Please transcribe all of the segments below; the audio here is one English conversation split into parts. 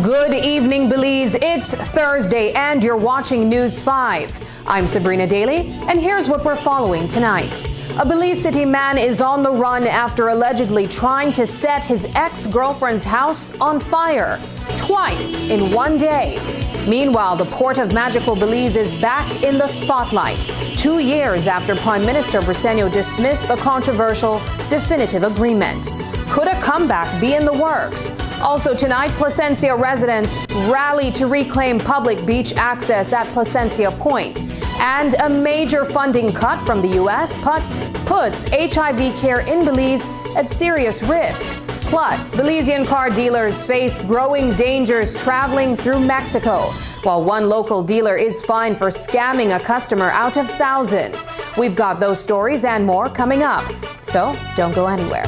Good evening, Belize. It's Thursday and you're watching News 5. I'm Sabrina Daly and here's what we're following tonight. A Belize City man is on the run after allegedly trying to set his ex-girlfriend's house on fire twice in one day. Meanwhile, the Port of Magical Belize is back in the spotlight 2 years after Prime Minister Placencia dismissed the controversial definitive agreement. Could a comeback be in the works? Also tonight, Placencia residents rally to reclaim public beach access at Placencia Point. And a major funding cut from the U.S. puts HIV care in Belize at serious risk. Plus, Belizean car dealers face growing dangers traveling through Mexico, while one local dealer is fined for scamming a customer out of thousands. We've got those stories and more coming up, so don't go anywhere.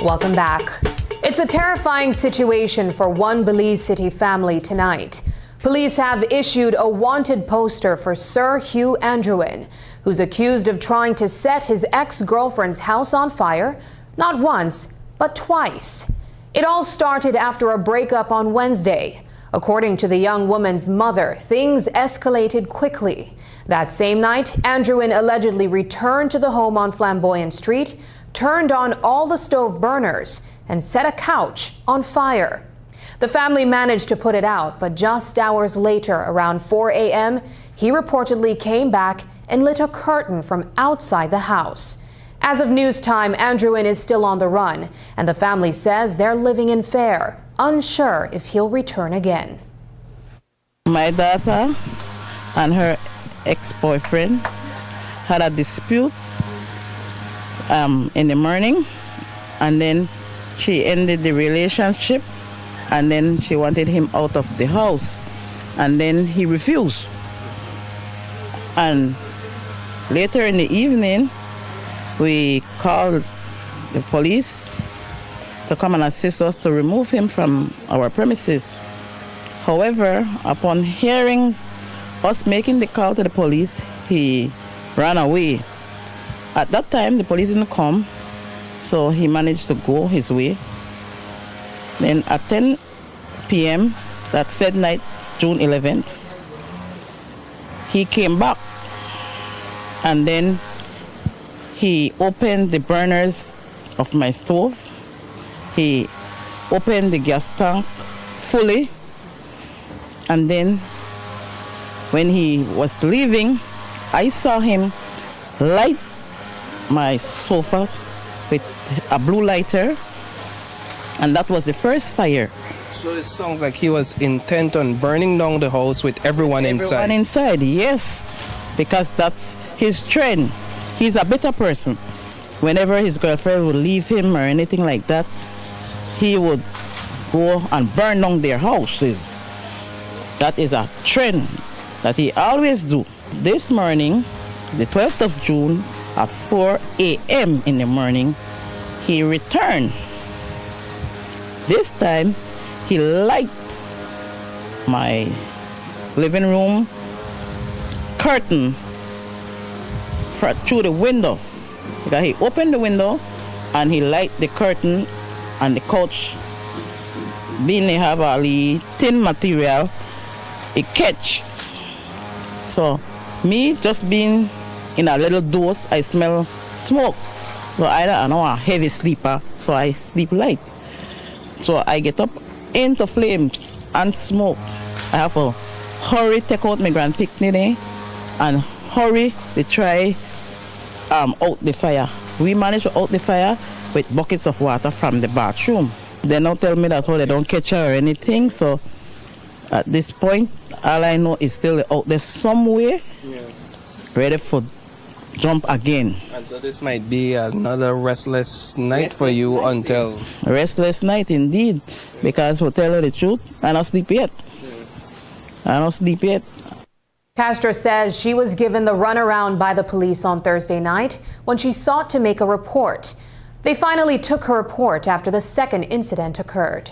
Welcome back. It's a terrifying situation for one Belize City family tonight. Police have issued a wanted poster for Sir Hugh Andrewin, who's accused of trying to set his ex-girlfriend's house on fire, not once, but twice. It all started after a breakup on Wednesday. According to the young woman's mother, things escalated quickly. That same night, Andrewin allegedly returned to the home on Flamboyant Street, turned on all the stove burners, and set a couch on fire. The family managed to put it out, but just hours later, around 4 a.m., he reportedly came back and lit a curtain from outside the house. As of news time, Andrewin is still on the run, and the family says they're living in fear, unsure if he'll return again. My daughter and her ex-boyfriend had a dispute in the morning, and then she ended the relationship, and then she wanted him out of the house, and then he refused. And later in the evening, we called the police to come and assist us to remove him from our premises. However, upon hearing us making the call to the police, he ran away. At that time, the police didn't come, so he managed to go his way. Then at 10 p.m. that said night, June 11th, he came back, and then he opened the burners of my stove. He opened the gas tank fully, and then when he was leaving, I saw him light my sofa with a blue lighter, and that was the first fire. So it sounds like he was intent on burning down the house with everyone inside. Everyone inside, yes, because that's his trend. He's a better person. Whenever his girlfriend would leave him or anything like that, he would go and burn down their houses. That is a trend that he always do. This morning, the 12th of June, at 4 a.m. in the morning, he returned. This time, he lighted my living room curtain through the window. Because he opened the window and he lighted the curtain and the couch. Being they have all the thin material, it catch. So me just being in a little dose, I smell smoke. So I'm not a heavy sleeper, so I sleep light. So I get up into flames and smoke. I have to hurry take out my grand picnic and hurry to try out the fire. We managed to out the fire with buckets of water from the bathroom. They don't tell me that they don't catch her or anything. So at this point, all I know is still out there somewhere, ready for jump again. And so this might be another restless night for you until... Restless night indeed, because to tell you the truth, I don't sleep yet. I don't sleep yet. Castro says she was given the runaround by the police on Thursday night when she sought to make a report. They finally took her report after the second incident occurred.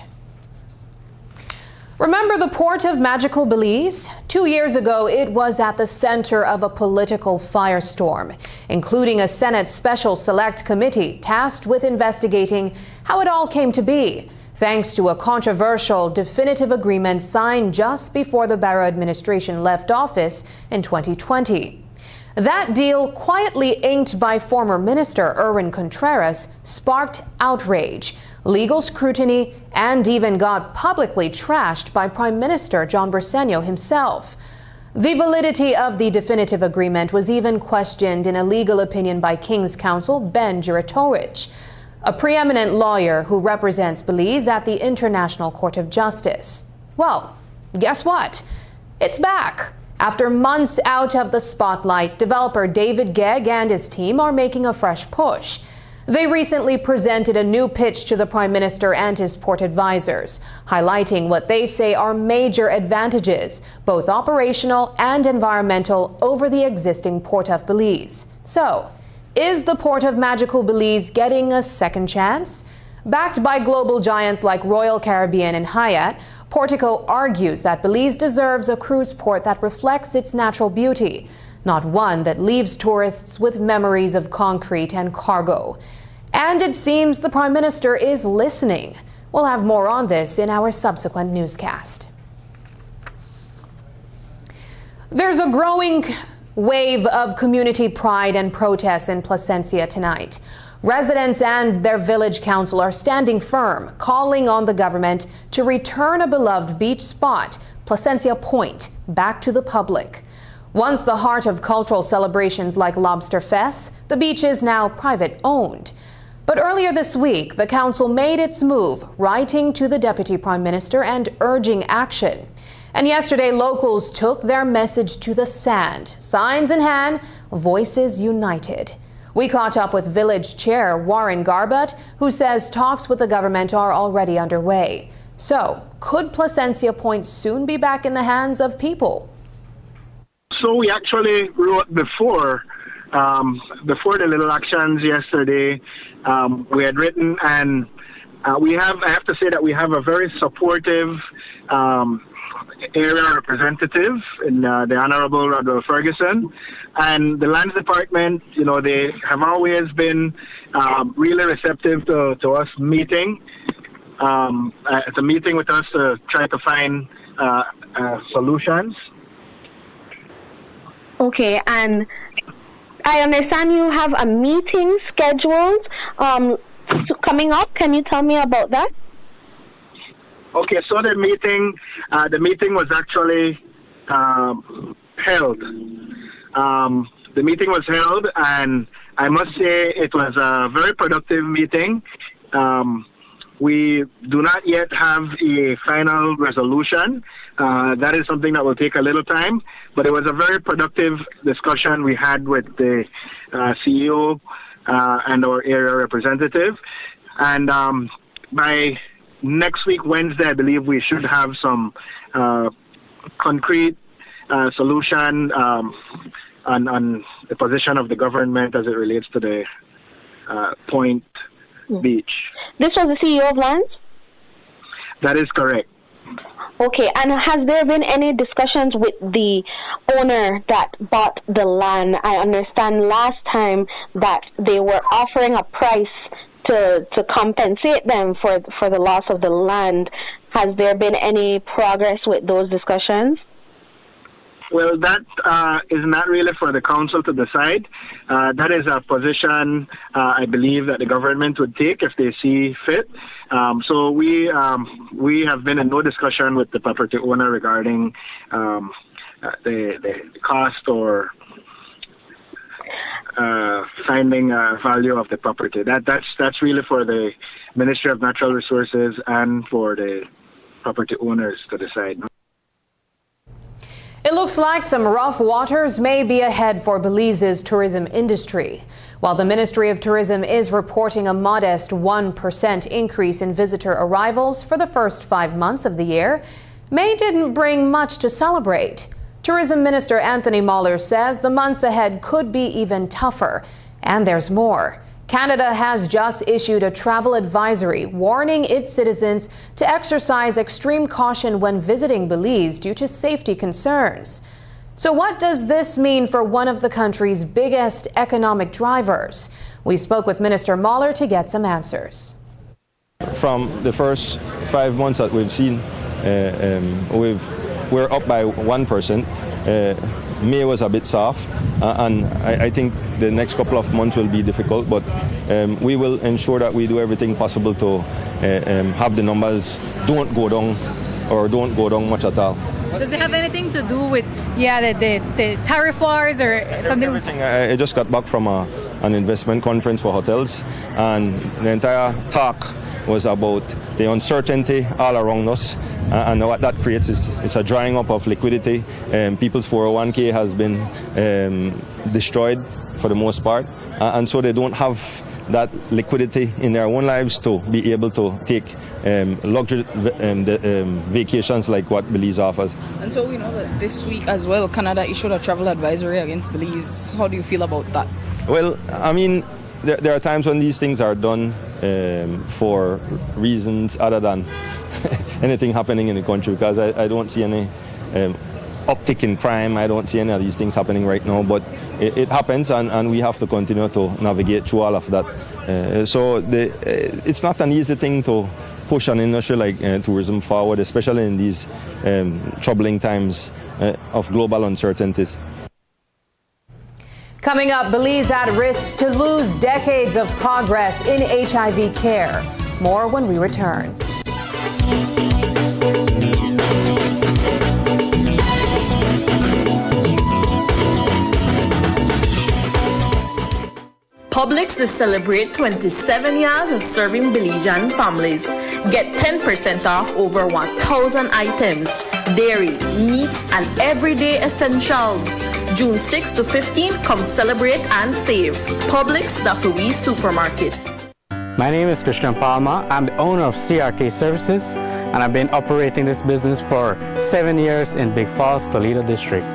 Remember the port of magical Belize? 2 years ago, it was at the center of a political firestorm, including a Senate Special Select Committee tasked with investigating how it all came to be, thanks to a controversial definitive agreement signed just before the Barrow administration left office in 2020. That deal, quietly inked by former Minister Erwin Contreras, sparked outrage, legal scrutiny, and even got publicly trashed by Prime Minister John Bersenio himself. The validity of the definitive agreement was even questioned in a legal opinion by King's Counsel Ben Juratovic, a preeminent lawyer who represents Belize at the International Court of Justice. Well, guess what? It's back. After months out of the spotlight, developer David Gegg and his team are making a fresh push. They recently presented a new pitch to the Prime Minister and his port advisors, highlighting what they say are major advantages, both operational and environmental, over the existing Port of Belize. So, is the Port of Magical Belize getting a second chance? Backed by global giants like Royal Caribbean and Hyatt, Portico argues that Belize deserves a cruise port that reflects its natural beauty, not one that leaves tourists with memories of concrete and cargo. And it seems the Prime Minister is listening. We'll have more on this in our subsequent newscast. There's a growing wave of community pride and protests in Placencia tonight. Residents and their village council are standing firm, calling on the government to return a beloved beach spot, Placencia Point, back to the public. Once the heart of cultural celebrations like Lobster Fest, the beach is now private-owned. But earlier this week, the council made its move, writing to the Deputy Prime Minister and urging action. And yesterday, locals took their message to the sand. Signs in hand, voices united. We caught up with Village Chair Warren Garbutt, who says talks with the government are already underway. So, could Placencia Point soon be back in the hands of people? So we actually wrote before the little actions yesterday. We had written, and I have to say that we have a very supportive area representative in the Honorable Rodolph Ferguson, and the Lands Department. You know, they have always been really receptive to us meeting. It's a meeting with us to try to find solutions. Okay, and I understand you have a meeting scheduled coming up. Can you tell me about that? Okay, so the meeting was actually held. The meeting was held, and I must say it was a very productive meeting. We do not yet have a final resolution. That is something that will take a little time, but it was a very productive discussion we had with the CEO and our area representative. And by next week, Wednesday, I believe we should have some concrete solution on the position of the government as it relates to the Point Beach. This was the CEO of Lands? That is correct. Okay, and has there been any discussions with the owner that bought the land? I understand last time that they were offering a price to compensate them for the loss of the land. Has there been any progress with those discussions? Well, that is not really for the council to decide. That is a position I believe that the government would take if they see fit. So we have been in no discussion with the property owner regarding the cost or finding value of the property. That's really for the Ministry of Natural Resources and for the property owners to decide. It looks like some rough waters may be ahead for Belize's tourism industry. While the Ministry of Tourism is reporting a modest 1% increase in visitor arrivals for the first 5 months of the year, May didn't bring much to celebrate. Tourism Minister Anthony Mahler says the months ahead could be even tougher. And there's more. Canada has just issued a travel advisory warning its citizens to exercise extreme caution when visiting Belize due to safety concerns. So what does this mean for one of the country's biggest economic drivers? We spoke with Minister Mahler to get some answers. From the first 5 months that we've seen, we're up by 1%. May was a bit soft, and I think the next couple of months will be difficult, but we will ensure that we do everything possible to have the numbers don't go down much at all. Does it have anything to do with the tariff wars or something? Everything. I just got back from an investment conference for hotels, and the entire talk was about the uncertainty all around us, and what that creates is a drying up of liquidity. People's 401k has been destroyed for the most part, and so they don't have that liquidity in their own lives to be able to take luxury vacations like what Belize offers. And so we know that this week as well, Canada issued a travel advisory against Belize. How do you feel about that? Well, I mean, there are times when these things are done for reasons other than anything happening in the country, because I don't see any uptick in crime. I don't see any of these things happening right now, but it happens, and we have to continue to navigate through all of that. It's not an easy thing to push an industry like tourism forward, especially in these troubling times of global uncertainties. Coming up, Belize at risk to lose decades of progress in HIV care. More when we return. Publix to celebrate 27 years of serving Belizean families. Get 10% off over 1,000 items, dairy, meats, and everyday essentials. June 6 to 15, come celebrate and save. Publix, the Fui Supermarket. My name is Christian Palma. I'm the owner of CRK Services, and I've been operating this business for 7 years in Big Falls, Toledo District.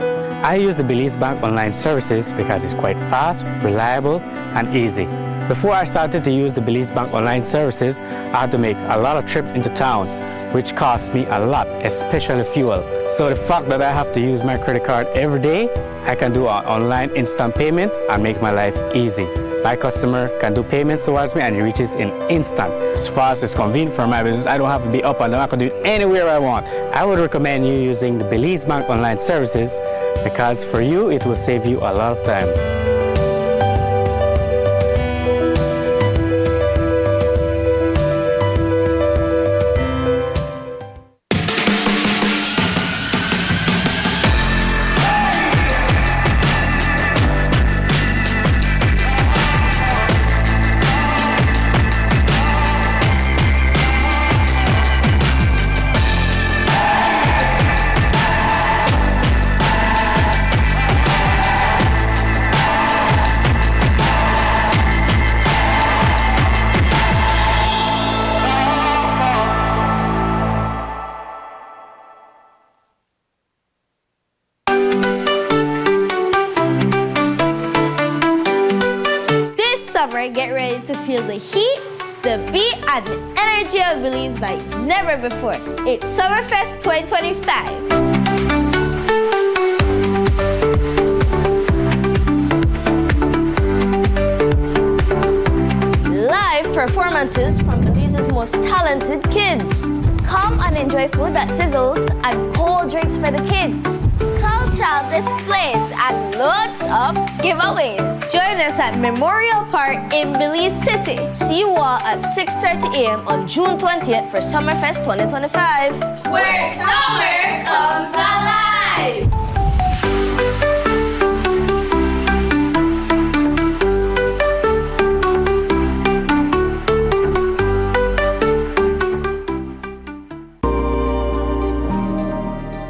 I use the Belize Bank online services because it's quite fast, reliable, and easy. Before I started to use the Belize Bank online services, I had to make a lot of trips into town, which cost me a lot, especially fuel. So the fact that I have to use my credit card every day, I can do an online instant payment and make my life easy. My customers can do payments towards me and it reaches in instant. As far as it's convenient for my business, I don't have to be up and down. I can do it anywhere I want. I would recommend you using the Belize Bank online services because for you, it will save you a lot of time. Get ready to feel the heat, the beat, and the energy of Belize like never before. It's Summerfest 2025. Live performances from Belize's most talented kids. Come and enjoy food that sizzles and cold drinks for the kids. Cultural displays and loads of giveaways. Join us at Memorial Park in Belize City. See you all at 6:30 a.m. on June 20th for Summerfest 2025. Where summer comes alive!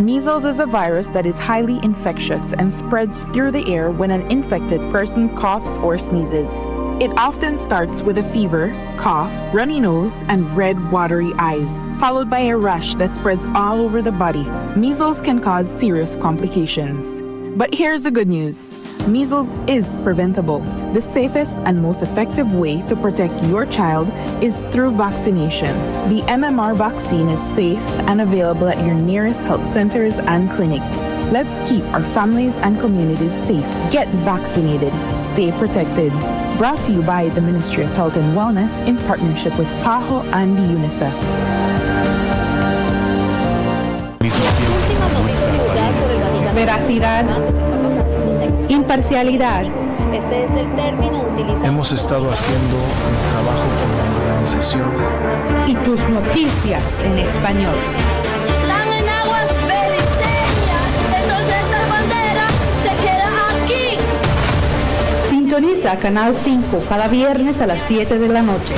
Measles is a virus that is highly infectious and spreads through the air when an infected person coughs or sneezes. It often starts with a fever, cough, runny nose, and red, watery eyes, followed by a rash that spreads all over the body. Measles can cause serious complications. But here's the good news. Measles is preventable. The safest and most effective way to protect your child is through vaccination. The MMR vaccine is safe and available at your nearest health centers and clinics. Let's keep our families and communities safe. Get vaccinated. Stay protected. Brought to you by the Ministry of Health and Wellness in partnership with PAHO and UNICEF. Veracidad, imparcialidad. Este es el término utilizado. Hemos estado haciendo el trabajo como organización. Y tus noticias en español. Están en aguas beliceñas, entonces esta bandera se queda aquí. Sintoniza Canal 5 cada viernes a las 7 de la noche.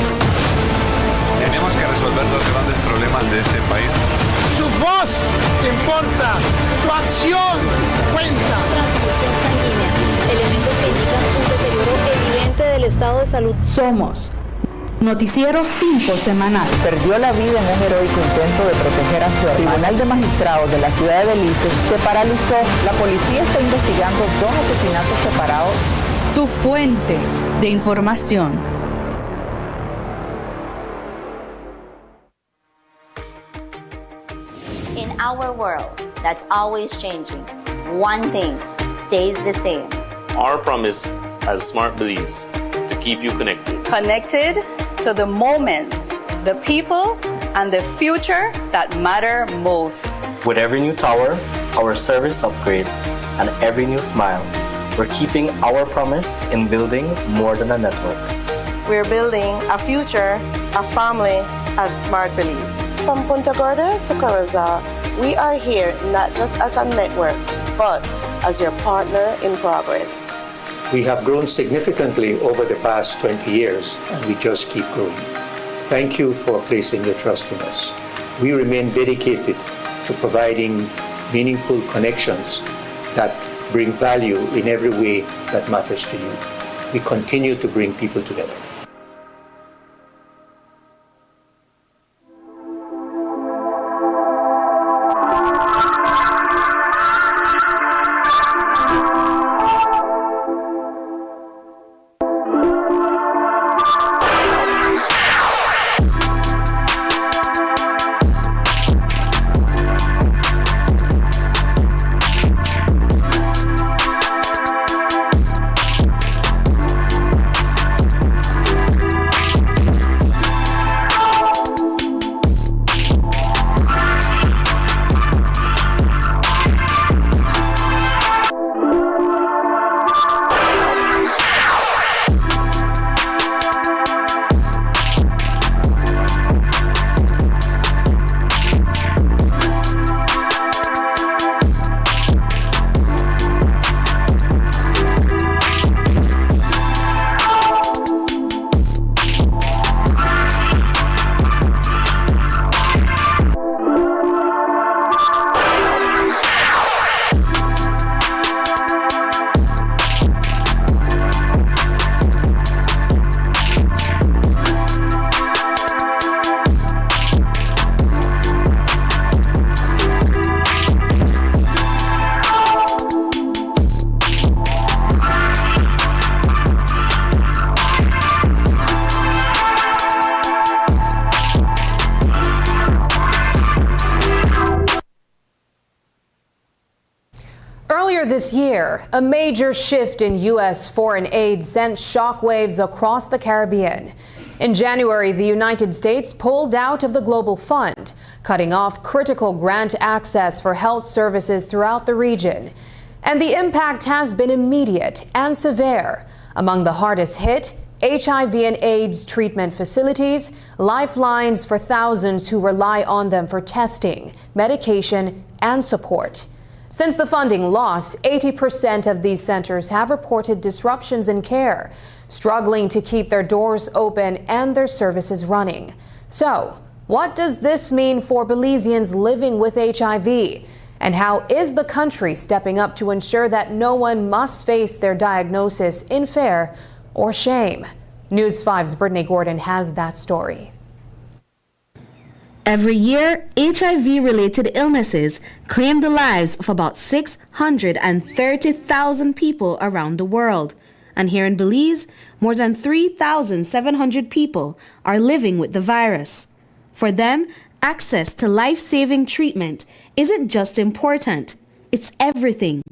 Tenemos que resolver los grandes problemas de este país. Su voz importa, su acción cuenta. Transfusión sanguínea, elementos que indican un deterioro evidente del estado de salud. Somos Noticiero 5 semanal. Perdió la vida en un heroico intento de proteger a su hermano. El Tribunal de Magistrados de la ciudad de Belize se paralizó. La policía está investigando 2 asesinatos separados. Tu fuente de información. In our world that's always changing, one thing stays the same. Our promise as Smart Belize to keep you connected. Connected to the moments, the people, and the future that matter most. With every new tower, our service upgrades, and every new smile, we're keeping our promise in building more than a network. We're building a future, a family as Smart Belize. From Punta Gorda to Corozal, we are here not just as a network, but as your partner in progress. We have grown significantly over the past 20 years, and we just keep growing. Thank you for placing your trust in us. We remain dedicated to providing meaningful connections that bring value in every way that matters to you. We continue to bring people together. This year, a major shift in U.S. foreign aid sent shockwaves across the Caribbean. In January, the United States pulled out of the Global Fund, cutting off critical grant access for health services throughout the region. And the impact has been immediate and severe. Among the hardest hit, HIV and AIDS treatment facilities, lifelines for thousands who rely on them for testing, medication, and support. Since the funding loss, 80% of these centers have reported disruptions in care, struggling to keep their doors open and their services running. So, what does this mean for Belizeans living with HIV? And how is the country stepping up to ensure that no one must face their diagnosis in fear or shame? News 5's Brittany Gordon has that story. Every year, HIV-related illnesses claim the lives of about 630,000 people around the world. And here in Belize, more than 3,700 people are living with the virus. For them, access to life-saving treatment isn't just important, it's everything.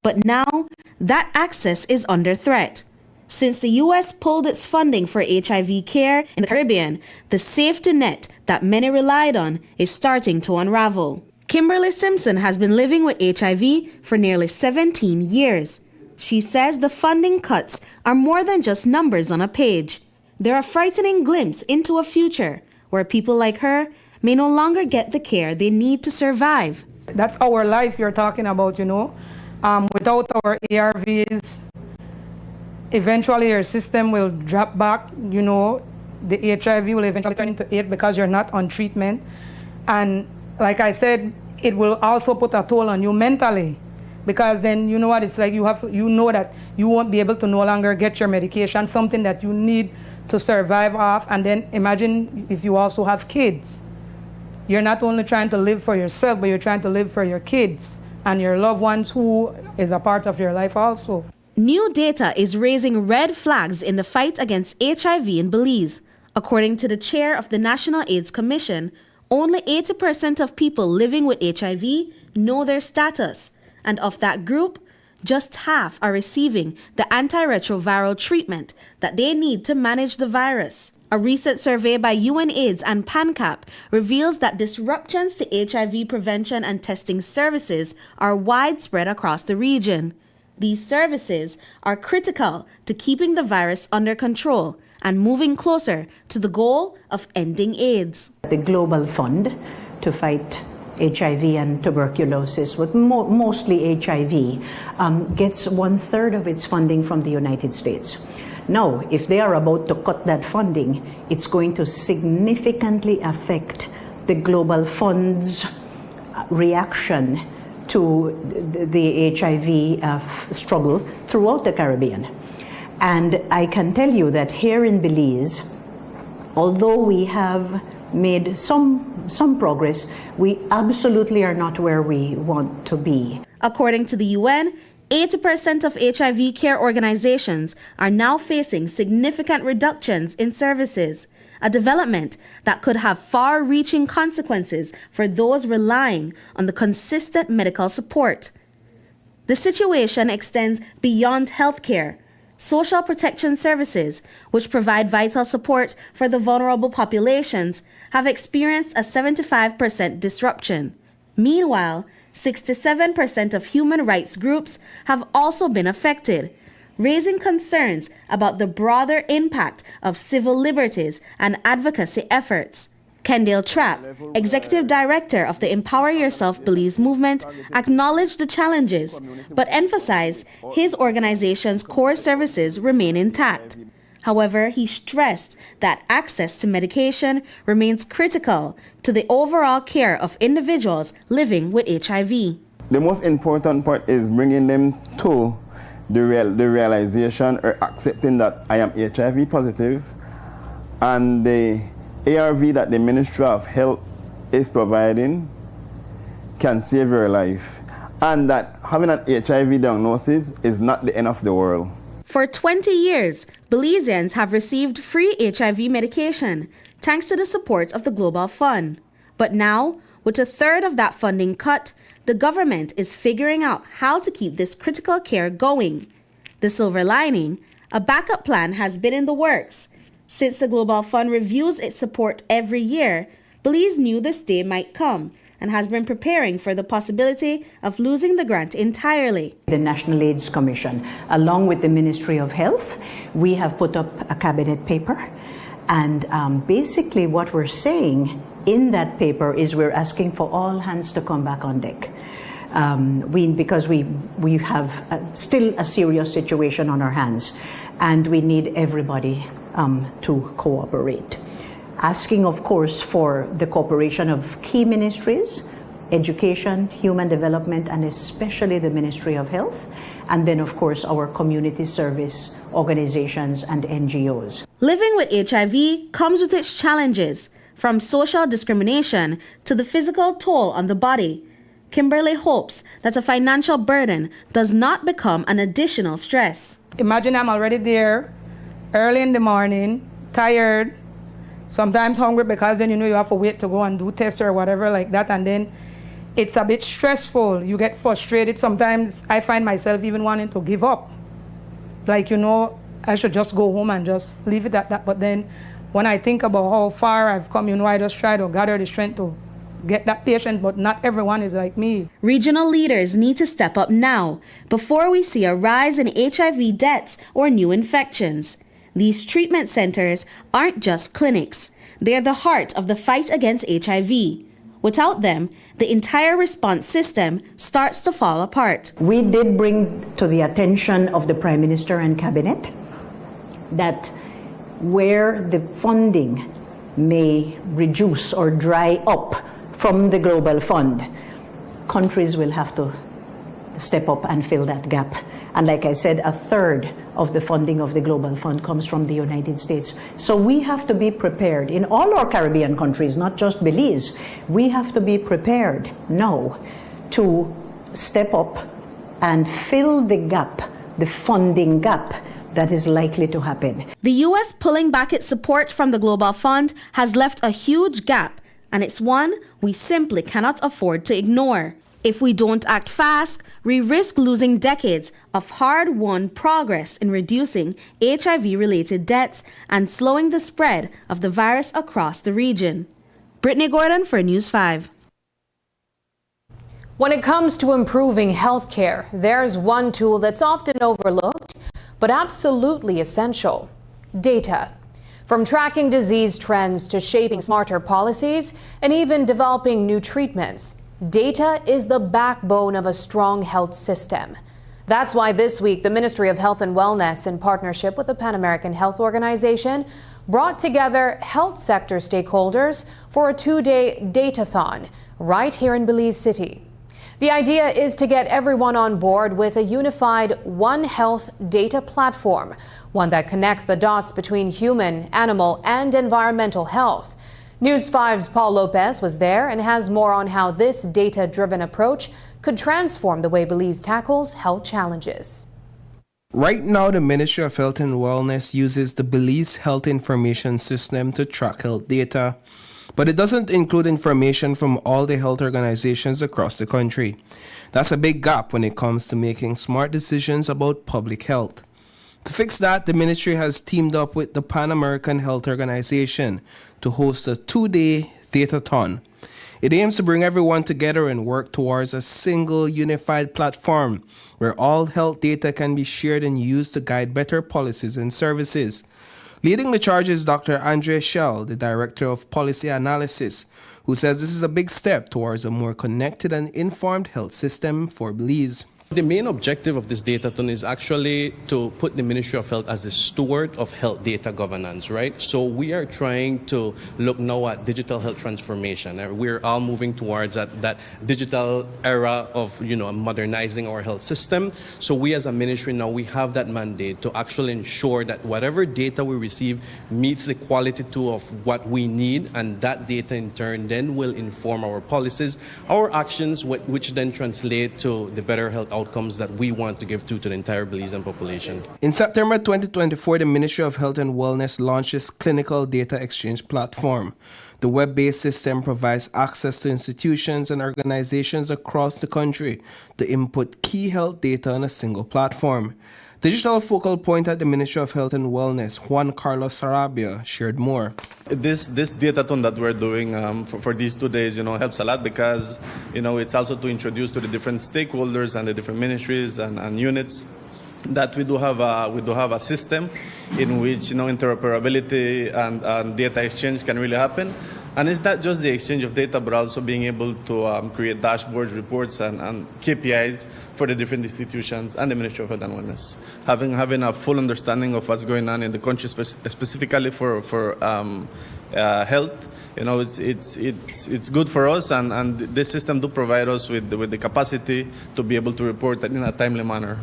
But now, that access is under threat. Since the U.S. pulled its funding for HIV care in the Caribbean, the safety net that many relied on is starting to unravel. Kimberly Simpson has been living with HIV for nearly 17 years. She says the funding cuts are more than just numbers on a page. They're a frightening glimpse into a future where people like her may no longer get the care they need to survive. That's our life you're talking about, you know. Without our ARVs, eventually your system will drop back, you know, the HIV will eventually turn into AIDS because you're not on treatment. And like I said, it will also put a toll on you mentally, because then you know what it's like, you know that you won't be able to no longer get your medication, something that you need to survive off. And then imagine if you also have kids. You're not only trying to live for yourself, but you're trying to live for your kids and your loved ones who is a part of your life also. New data is raising red flags in the fight against HIV in Belize. According to the chair of the National AIDS Commission, only 80% of people living with HIV know their status, and of that group, just half are receiving the antiretroviral treatment that they need to manage the virus. A recent survey by UNAIDS and PANCAP reveals that disruptions to HIV prevention and testing services are widespread across the region. These services are critical to keeping the virus under control and moving closer to the goal of ending AIDS. The Global Fund to fight HIV and tuberculosis, but mostly HIV, gets 1/3 of its funding from the United States. Now, if they are about to cut that funding, it's going to significantly affect the Global Fund's reaction to the HIV struggle throughout the Caribbean. And I can tell you that here in Belize, although we have made some progress, we absolutely are not where we want to be. According to the UN, 80% of HIV care organizations are now facing significant reductions in services, a development that could have far-reaching consequences for those relying on the consistent medical support. The situation extends beyond healthcare. Social protection services, which provide vital support for the vulnerable populations, have experienced a 75% disruption. Meanwhile, 67% of human rights groups have also been affected, raising concerns about the broader impact of civil liberties and advocacy efforts. Kendall Trapp, Executive Director of the Empower Yourself Belize movement, acknowledged the challenges, but emphasized his organization's core services remain intact. However, he stressed that access to medication remains critical to the overall care of individuals living with HIV. The most important part is bringing them to the realization or accepting that I am HIV positive, and the ARV that the Ministry of Health is providing can save your life, and that having an HIV diagnosis is not the end of the world. For 20 years, Belizeans have received free HIV medication thanks to the support of the Global Fund. But now, with 1/3 of that funding cut, the government is figuring out how to keep this critical care going. The silver lining, a backup plan has been in the works. Since the Global Fund reviews its support every year, Belize knew this day might come and has been preparing for the possibility of losing the grant entirely. The National AIDS Commission, along with the Ministry of Health, we have put up a cabinet paper, and basically what we're saying in that paper is we're asking for all hands to come back on deck. Because we have still a serious situation on our hands, and we need everybody to cooperate. Asking, of course, for the cooperation of key ministries, education, human development, and especially the Ministry of Health, and then, of course, our community service organizations and NGOs. Living with HIV comes with its challenges, from social discrimination to the physical toll on the body. Kimberly hopes that a financial burden does not become an additional stress. Imagine I'm already there, early in the morning, tired, sometimes hungry, because then you have to wait to go and do tests or whatever like that, and then it's a bit stressful. You get frustrated. Sometimes I find myself even wanting to give up. Like, I should just go home and just leave it at that. But then when I think about how far I've come, I just try to gather the strength to get that patient, but not everyone is like me. Regional leaders need to step up now before we see a rise in HIV deaths or new infections. These treatment centers aren't just clinics. They are the heart of the fight against HIV. Without them, the entire response system starts to fall apart. We did bring to the attention of the Prime Minister and Cabinet that where the funding may reduce or dry up from the Global Fund, countries will have to step up and fill that gap. And like I said, 1/3 of the funding of the Global Fund comes from the United States. So we have to be prepared in all our Caribbean countries, not just Belize. We have to be prepared now to step up and fill the gap, the funding gap that is likely to happen. The U.S. pulling back its support from the Global Fund has left a huge gap, and it's one we simply cannot afford to ignore. If we don't act fast, we risk losing decades of hard-won progress in reducing HIV-related deaths and slowing the spread of the virus across the region. Brittany Gordon for News 5. When it comes to improving healthcare, there's one tool that's often overlooked, but absolutely essential: data. From tracking disease trends to shaping smarter policies and even developing new treatments, Data is the backbone of a strong health system. That's why this week the Ministry of Health and Wellness, in partnership with the Pan American Health Organization, brought together health sector stakeholders for a 2-day datathon right here in Belize City. The idea is to get everyone on board with a unified One Health data platform, one that connects the dots between human, animal, and environmental health. News 5's Paul Lopez was there and has more on how this data-driven approach could transform the way Belize tackles health challenges. Right now, the Ministry of Health and Wellness uses the Belize Health Information System to track health data, but it doesn't include information from all the health organizations across the country. That's a big gap when it comes to making smart decisions about public health. To fix that, the ministry has teamed up with the Pan American Health Organization to host a 2-day datathon. It aims to bring everyone together and work towards a single unified platform where all health data can be shared and used to guide better policies and services. Leading the charge is Dr. Andrea Schell, the Director of Policy Analysis, who says this is a big step towards a more connected and informed health system for Belize. The main objective of this datathon is actually to put the Ministry of Health as the steward of health data governance, right? So we are trying to look now at digital health transformation. We're all moving towards that digital era of, modernizing our health system. So we as a ministry now, we have that mandate to actually ensure that whatever data we receive meets the quality of what we need, and that data in turn then will inform our policies, our actions, which then translate to the better health outcomes that we want to give to the entire Belizean population. In September 2024, the Ministry of Health and Wellness launches Clinical Data Exchange Platform. The web-based system provides access to institutions and organizations across the country to input key health data on a single platform. Digital focal point at the Ministry of Health and Wellness, Juan Carlos Sarabia, shared more. This datathon that we're doing for these 2 days, helps a lot because, it's also to introduce to the different stakeholders and the different ministries and units that we do have a system in which, interoperability and data exchange can really happen. And it's not just the exchange of data, but also being able to create dashboards, reports, and KPIs for the different institutions and the Ministry of Health and Wellness. Having a full understanding of what's going on in the country, specifically for health, it's good for us, and this system do provide us with the capacity to be able to report in a timely manner.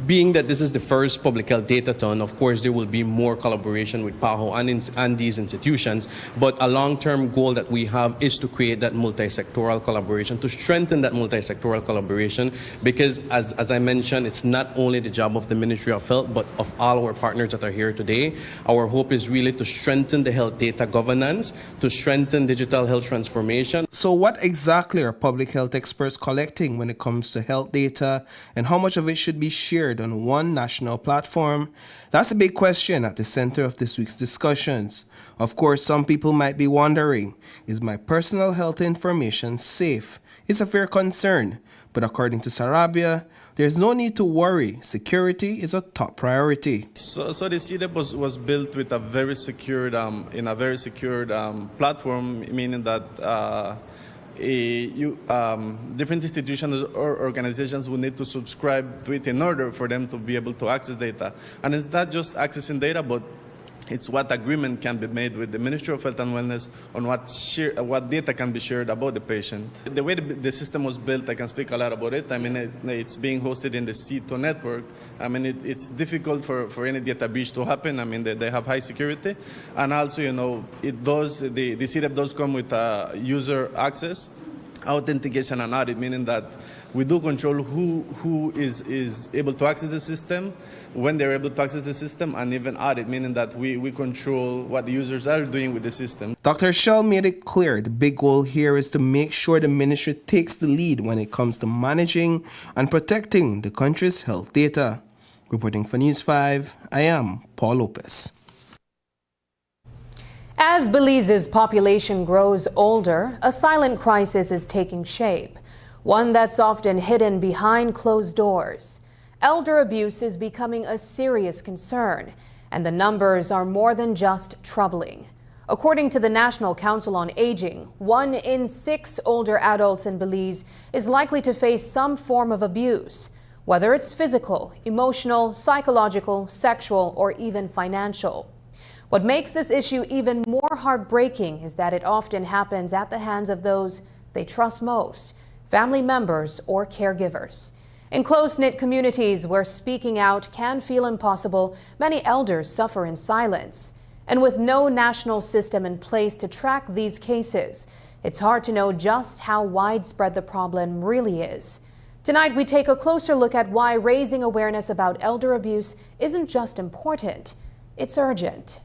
Being that this is the first public health datathon, of course there will be more collaboration with PAHO and these institutions, but a long-term goal that we have is to create that multi-sectoral collaboration, to strengthen that multi-sectoral collaboration, because as I mentioned, it's not only the job of the Ministry of Health, but of all our partners that are here today. Our hope is really to strengthen the health data governance, to strengthen digital health transformation. So what exactly are public health experts collecting when it comes to health data, and how much of it should be shared on one national platform? That's a big question at the center of this week's discussions. Of course, some people might be wondering, is my personal health information safe? It's a fair concern, but according to Sarabia, there's no need to worry. Security is a top priority. So the CDEP was built with a very secured, platform, meaning that different institutions or organizations will need to subscribe to it in order for them to be able to access data. And it's not just accessing data, but it's what agreement can be made with the Ministry of Health and Wellness on what data can be shared about the patient. The way the system was built, I can speak a lot about it. I mean, it's being hosted in the C2 network. I mean, it's difficult for any data breach to happen. I mean, they have high security. And also, the CDEP does come with user access, authentication, and audit, meaning that we do control who is able to access the system, when they're able to access the system, and even audit, meaning that we control what the users are doing with the system. Dr. Schell made it clear the big goal here is to make sure the ministry takes the lead when it comes to managing and protecting the country's health data. Reporting for News 5, I am Paul Lopez. As Belize's population grows older, a silent crisis is taking shape, one that's often hidden behind closed doors. Elder abuse is becoming a serious concern, and the numbers are more than just troubling. According to the National Council on Aging, 1 in 6 older adults in Belize is likely to face some form of abuse, whether it's physical, emotional, psychological, sexual, or even financial. What makes this issue even more heartbreaking is that it often happens at the hands of those they trust most, family members or caregivers. In close-knit communities where speaking out can feel impossible, many elders suffer in silence. And with no national system in place to track these cases, it's hard to know just how widespread the problem really is. Tonight, we take a closer look at why raising awareness about elder abuse isn't just important, it's urgent.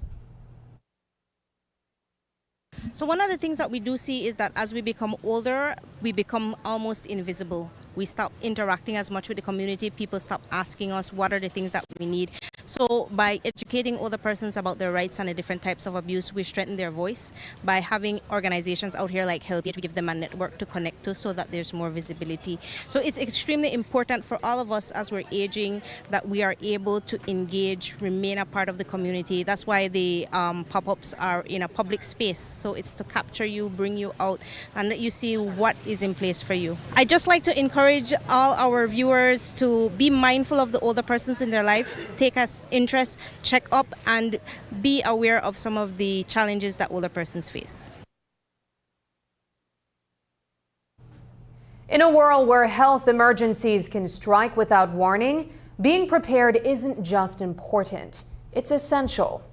So one of the things that we do see is that as we become older, we become almost invisible. We stop interacting as much with the community. People stop asking us what are the things that we need. So by educating other persons about their rights and the different types of abuse, we strengthen their voice. By having organizations out here like Help It, we give them a network to connect to so that there's more visibility. So it's extremely important for all of us as we're aging that we are able to engage, remain a part of the community. That's why the pop-ups are in a public space. So it's to capture you, bring you out, and let you see what is in place for you. I just like to encourage all our viewers to be mindful of the older persons in their life, take us interest, check up, and be aware of some of the challenges that older persons face. In a world where health emergencies can strike without warning, being prepared isn't just important, it's essential.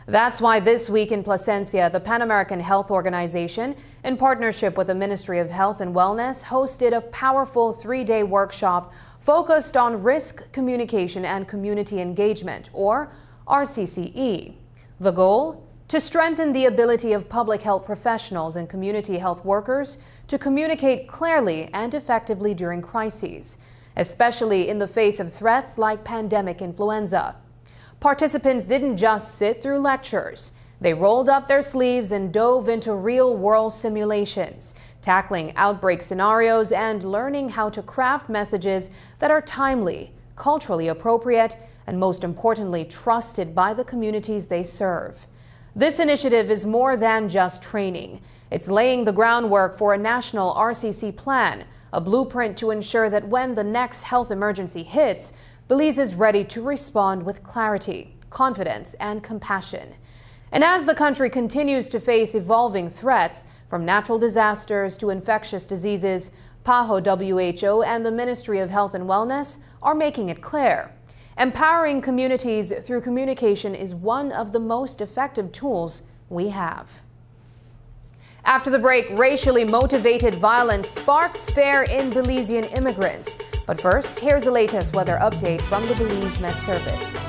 That's why this week in Placencia, the Pan American Health Organization, in partnership with the Ministry of Health and Wellness, hosted a powerful 3-day workshop focused on risk communication and community engagement, or RCCE. The goal? To strengthen the ability of public health professionals and community health workers to communicate clearly and effectively during crises, especially in the face of threats like pandemic influenza. Participants didn't just sit through lectures. They rolled up their sleeves and dove into real-world simulations, tackling outbreak scenarios and learning how to craft messages that are timely, culturally appropriate, and most importantly, trusted by the communities they serve. This initiative is more than just training. It's laying the groundwork for a national RCC plan, a blueprint to ensure that when the next health emergency hits, Belize is ready to respond with clarity, confidence, and compassion. And as the country continues to face evolving threats, from natural disasters to infectious diseases, PAHO WHO and the Ministry of Health and Wellness are making it clear. Empowering communities through communication is one of the most effective tools we have. After the break, racially motivated violence sparks fear in Belizean immigrants. But first, here's the latest weather update from the Belize Met Service.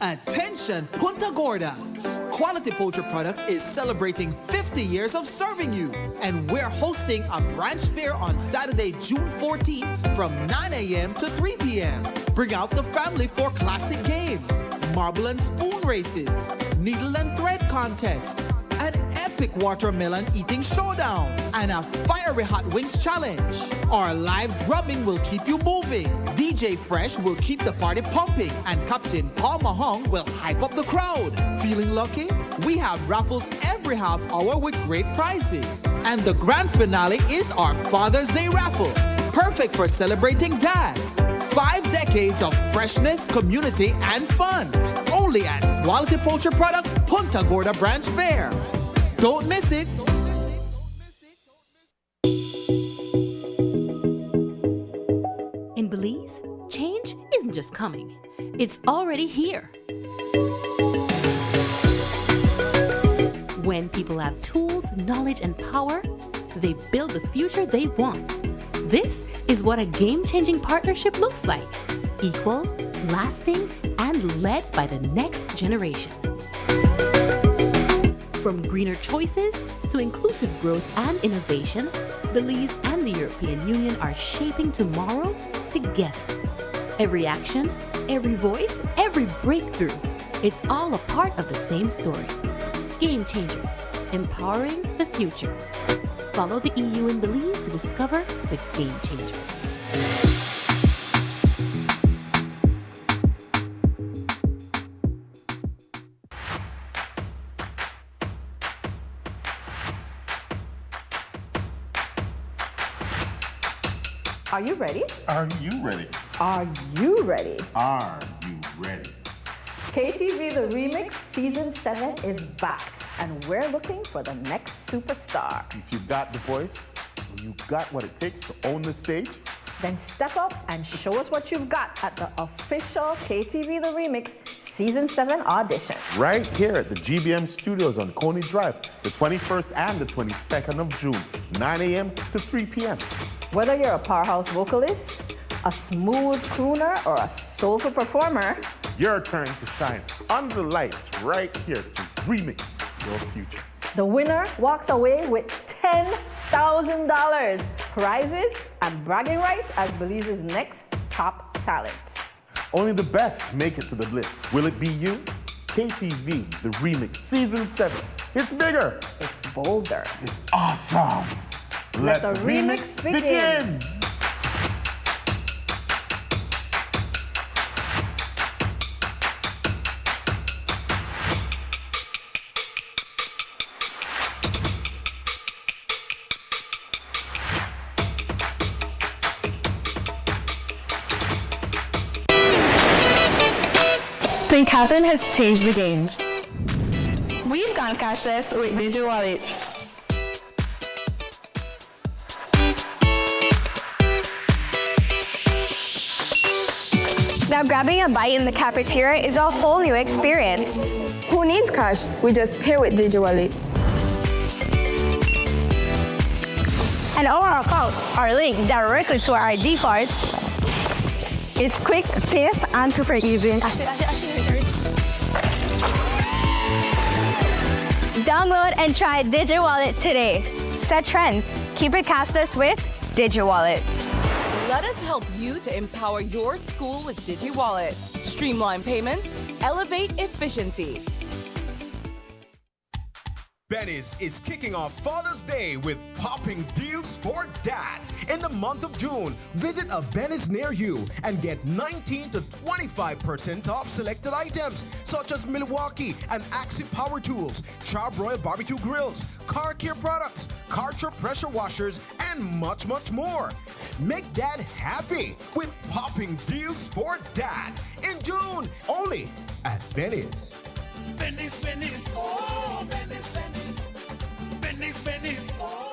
Attention Punta Gorda! Quality Poultry Products is celebrating 50 years of serving you, and we're hosting a branch fair on Saturday, June 14th from 9 a.m. to 3 p.m. Bring out the family for classic games, marble and spoon races, needle and thread contests, an epic watermelon eating showdown, and a fiery hot wings challenge. Our live drumming will keep you moving. DJ Fresh will keep the party pumping, and Captain Paul Mahong will hype up the crowd. Feeling lucky? We have raffles every half hour with great prizes. And the grand finale is our Father's Day raffle. Perfect for celebrating Dad. 5 decades of freshness, community, and fun. Only at Quality Poultry Products Punta Gorda Branch Fair. Don't miss it. In Belize, change isn't just coming, it's already here. When people have tools, knowledge, and power, they build the future they want. This is what a game-changing partnership looks like. Equal, lasting, and led by the next generation. From greener choices to inclusive growth and innovation, Belize and the European Union are shaping tomorrow together. Every action, every voice, every breakthrough, it's all a part of the same story. Game changers, empowering the future. Follow the EU in Belize to discover the game changers. Are you ready? Are you ready? Are you ready? Are you ready? KTV The Remix Season 7 is back, and we're looking for the next superstar. If you got the voice, you got what it takes to own the stage, then step up and show us what you've got at the official KTV The Remix Season 7 audition. right here at the GBM Studios on Coney Drive, the 21st and the 22nd of June, 9 a.m. to 3 p.m. Whether you're a powerhouse vocalist, a smooth crooner, or a soulful performer, your turn to shine under the lights right here to remix your future. the winner walks away with $10,000, prizes, and bragging rights as Belize's next top talent. Only the best make it to the list. Will it be you? KTV, The Remix, Season 7. It's bigger. It's bolder. It's awesome. Let the remix begin. St. Catherine has changed the game. We've gone cashless with Digital Wallet. Now grabbing a bite in the cafeteria is a whole new experience. Who needs cash? We just pay with Digital Wallet. And all our accounts are linked directly to our ID cards. It's quick, safe, and super easy. Download and try DigiWallet today. Set trends. Keep it cashless with DigiWallet. Let us help you to empower your school with DigiWallet. Streamline payments, elevate efficiency. Belize is kicking off Father's Day with popping deals for dad. In the month of June, visit a Belize near you and get 19 to 25% off selected items such as Milwaukee and Axie power tools, Charbroil barbecue grills, car care products, Karcher pressure washers, and much, much more. Make dad happy with popping deals for dad in June, only at Belize. Belize, Belize, oh, Belize, Belize, Belize, Belize, oh.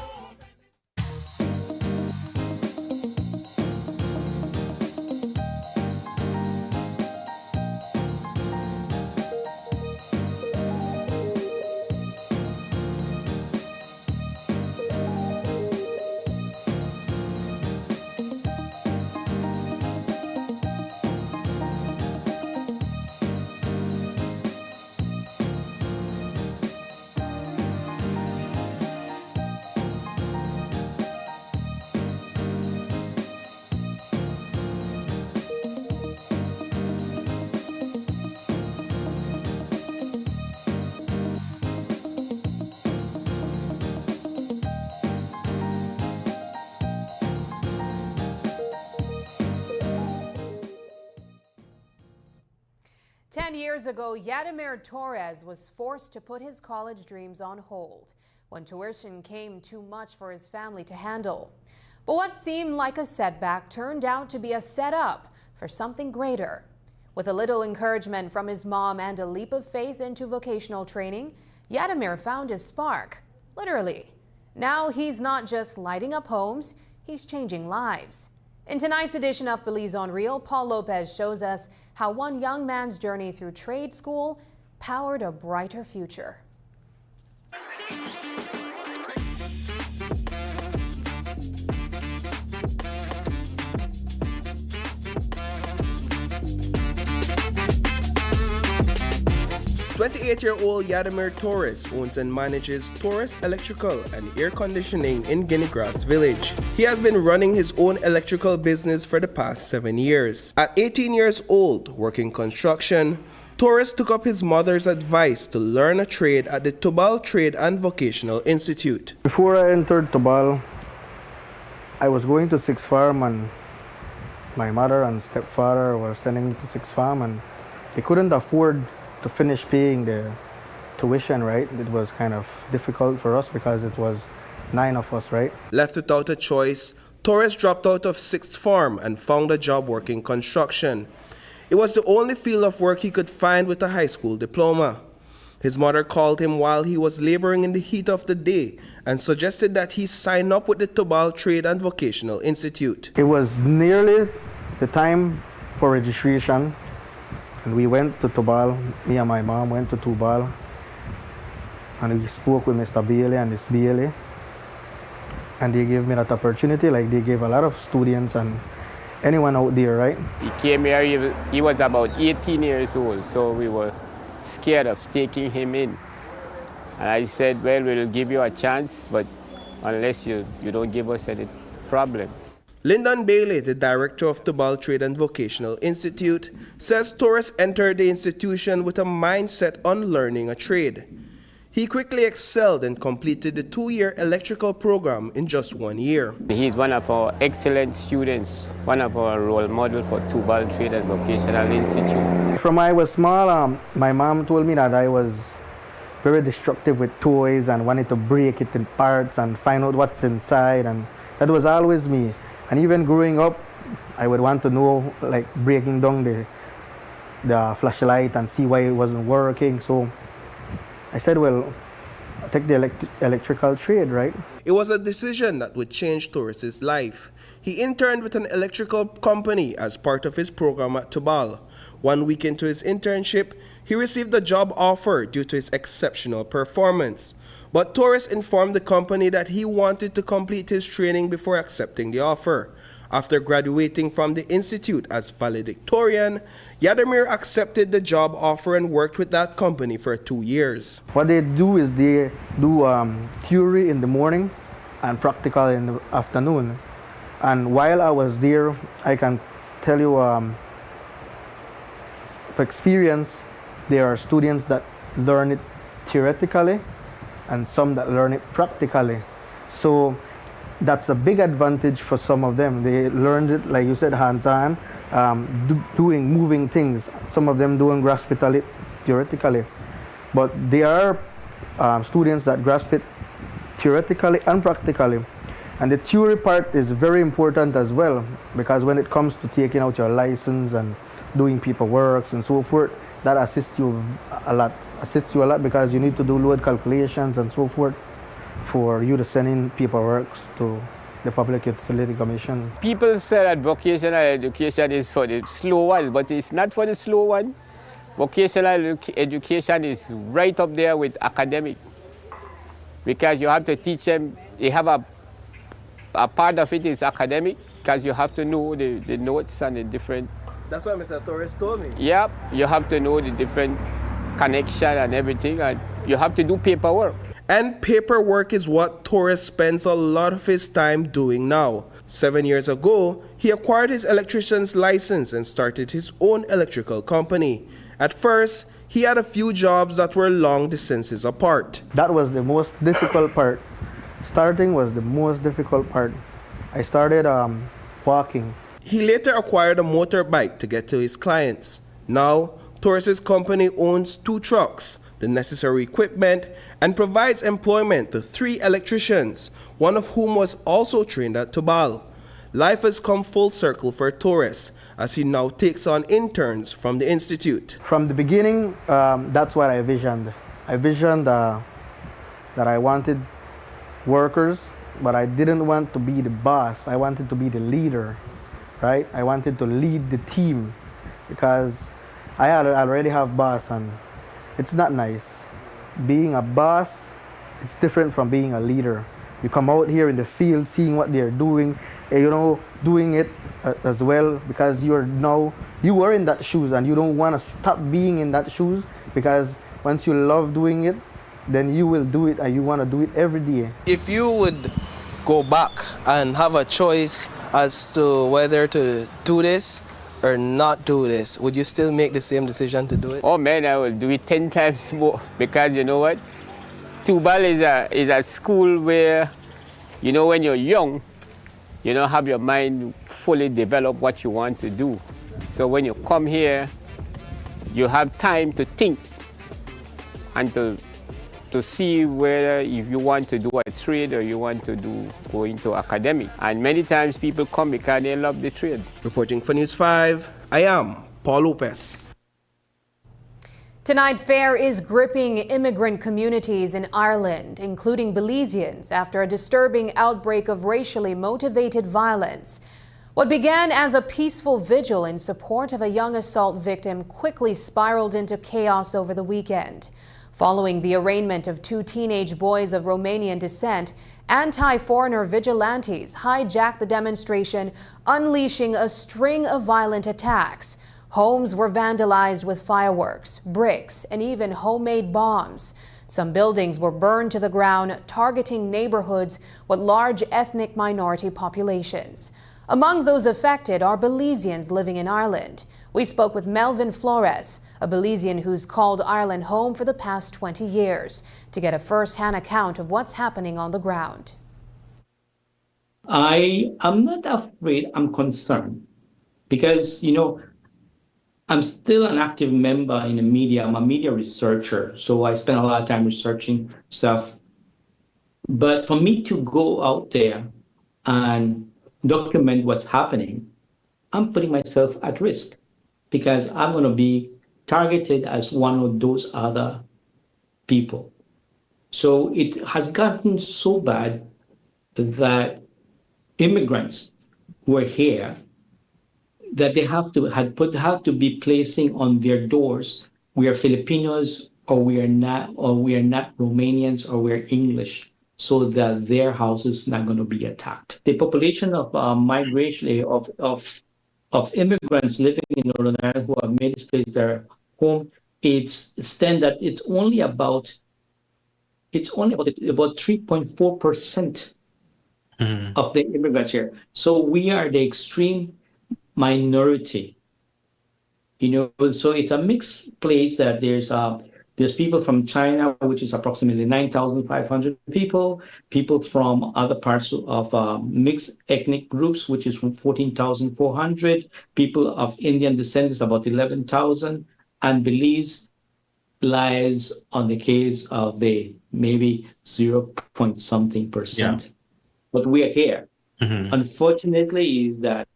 10 years ago, Yadimir Torres was forced to put his college dreams on hold when tuition came too much for his family to handle. But what seemed like a setback turned out to be a setup for something greater. With a little encouragement from his mom and a leap of faith into vocational training, Yadimir found his spark, literally. Now he's not just lighting up homes, he's changing lives. In tonight's edition of Belize on Real, Paul Lopez shows us how one young man's journey through trade school powered a brighter future. 28-year-old Yadimir Torres owns and manages Torres Electrical and Air Conditioning in Guinea Grass Village. He has been running his own electrical business for the past 7 years. At 18 years old, working construction, Torres took up his mother's advice to learn a trade at the Tubal Trade and Vocational Institute. Before I entered Tubal, I was going to Sixth Farm, and my mother and stepfather were sending me to Sixth Farm, and they couldn't afford to finish paying the tuition, right? It was kind of difficult for us because it was 9 of us, right? Left without a choice, Torres dropped out of Sixth Farm and found a job working construction. It was the only field of work he could find with a high school diploma. His mother called him while he was laboring in the heat of the day and suggested that he sign up with the Tubal Trade and Vocational Institute. It was nearly the time for registration, and we went to Tubal. Me and my mom went to Tubal, and we spoke with Mr. Bailey and Miss Bailey, and they gave me that opportunity, like they gave a lot of students and anyone out there, right? He came here, he was about 18 years old, so we were scared of taking him in. And I said, well, we'll give you a chance, but unless you don't give us any problems. Lyndon Bailey, the director of Tubal Trade and Vocational Institute, says Torres entered the institution with a mindset on learning a trade. He quickly excelled and completed the 2-year electrical program in just 1 year. He's one of our excellent students, one of our role models for Tubal Trade and Vocational Institute. From I was small, my mom told me that I was very destructive with toys and wanted to break it in parts and find out what's inside, and that was always me. And even growing up, I would want to know, like breaking down the flashlight and see why it wasn't working. So I said, well, I'll take the electrical trade, right? It was a decision that would change Torres' life. He interned with an electrical company as part of his program at Tubal. 1 week into his internship, he received a job offer due to his exceptional performance. But Torres informed the company that he wanted to complete his training before accepting the offer. After graduating from the institute as valedictorian, Yadimir accepted the job offer and worked with that company for 2 years. What they do is they do theory in the morning and practical in the afternoon. And while I was there, I can tell you for experience, there are students that learn it theoretically and some that learn it practically. So that's a big advantage for some of them. They learned it, like you said, hands-on, doing moving things. Some of them don't grasp it theoretically. But there are students that grasp it theoretically and practically. And the theory part is very important as well, because when it comes to taking out your license and doing paperwork and so forth, that assists you a lot. Because you need to do load calculations and so forth for you to send in paperwork to the Public Utility Commission. People say that vocational education is for the slow ones, but it's not for the slow one. Vocational education is right up there with academic, because you have to teach them. You have a part of it is academic, because you have to know the notes and the different. That's what Mr. Torres told me. Yep, you have to know the different connection and everything, and you have to do paperwork. And paperwork is what Torres spends a lot of his time doing now. 7 years ago, he acquired his electrician's license and started his own electrical company. At first, he had a few jobs that were long distances apart. That was the most difficult part. Starting was the most difficult part. I started walking. He later acquired a motorbike to get to his clients. Now, Torres' company owns 2 trucks, the necessary equipment, and provides employment to 3 electricians, one of whom was also trained at Tubal. Life has come full circle for Torres, as he now takes on interns from the institute. From the beginning, that's what I visioned. I visioned that I wanted workers, but I didn't want to be the boss. I wanted to be the leader, right? I wanted to lead the team because I already have boss, and it's not nice. Being a boss, it's different from being a leader. You come out here in the field, seeing what they're doing, doing it as well, because you were in that shoes and you don't want to stop being in that shoes, because once you love doing it, then you will do it and you want to do it every day. If you would go back and have a choice as to whether to do this or not do this, would you still make the same decision to do it? Oh man, I will do it 10 times more, because you know what? Tubal is a school where, you know, when you're young, you don't have your mind fully developed what you want to do. So when you come here, you have time to think and to see whether if you want to do a trade or you want to go into academic. And many times people come because they love the trade. Reporting for News 5, I am Paul Lopez. Tonight, fear is gripping immigrant communities in Ireland, including Belizeans, after a disturbing outbreak of racially motivated violence. What began as a peaceful vigil in support of a young assault victim quickly spiraled into chaos over the weekend. Following the arraignment of 2 teenage boys of Romanian descent, anti-foreigner vigilantes hijacked the demonstration, unleashing a string of violent attacks. Homes were vandalized with fireworks, bricks, and even homemade bombs. Some buildings were burned to the ground, targeting neighborhoods with large ethnic minority populations. Among those affected are Belizeans living in Ireland. We spoke with Melvin Flores, a Belizean who's called Ireland home for the past 20 years, to get a first-hand account of what's happening on the ground. I am not afraid, I'm concerned, because, you know, I'm still an active member in the media. I'm a media researcher, so I spend a lot of time researching stuff. But for me to go out there and document what's happening, I'm putting myself at risk, because I'm going to be targeted as one of those other people. So it has gotten so bad that immigrants who are here, that they have to be placing on their doors, we are Filipinos, or we are not Romanians, or we're English, so that their house is not going to be attacked. The population of migration of immigrants living in Northern Ireland who have made this place their home, it's only about 3.4% of the immigrants here. So we are the extreme minority, you know. So it's a mixed place that there's people from China, which is approximately 9,500 people from other parts of mixed ethnic groups, which is from 14,400, people of Indian descent is about 11,000, and Belize lies on the case of the maybe 0.something%. Yeah. But we are here. Mm-hmm. Unfortunately, is that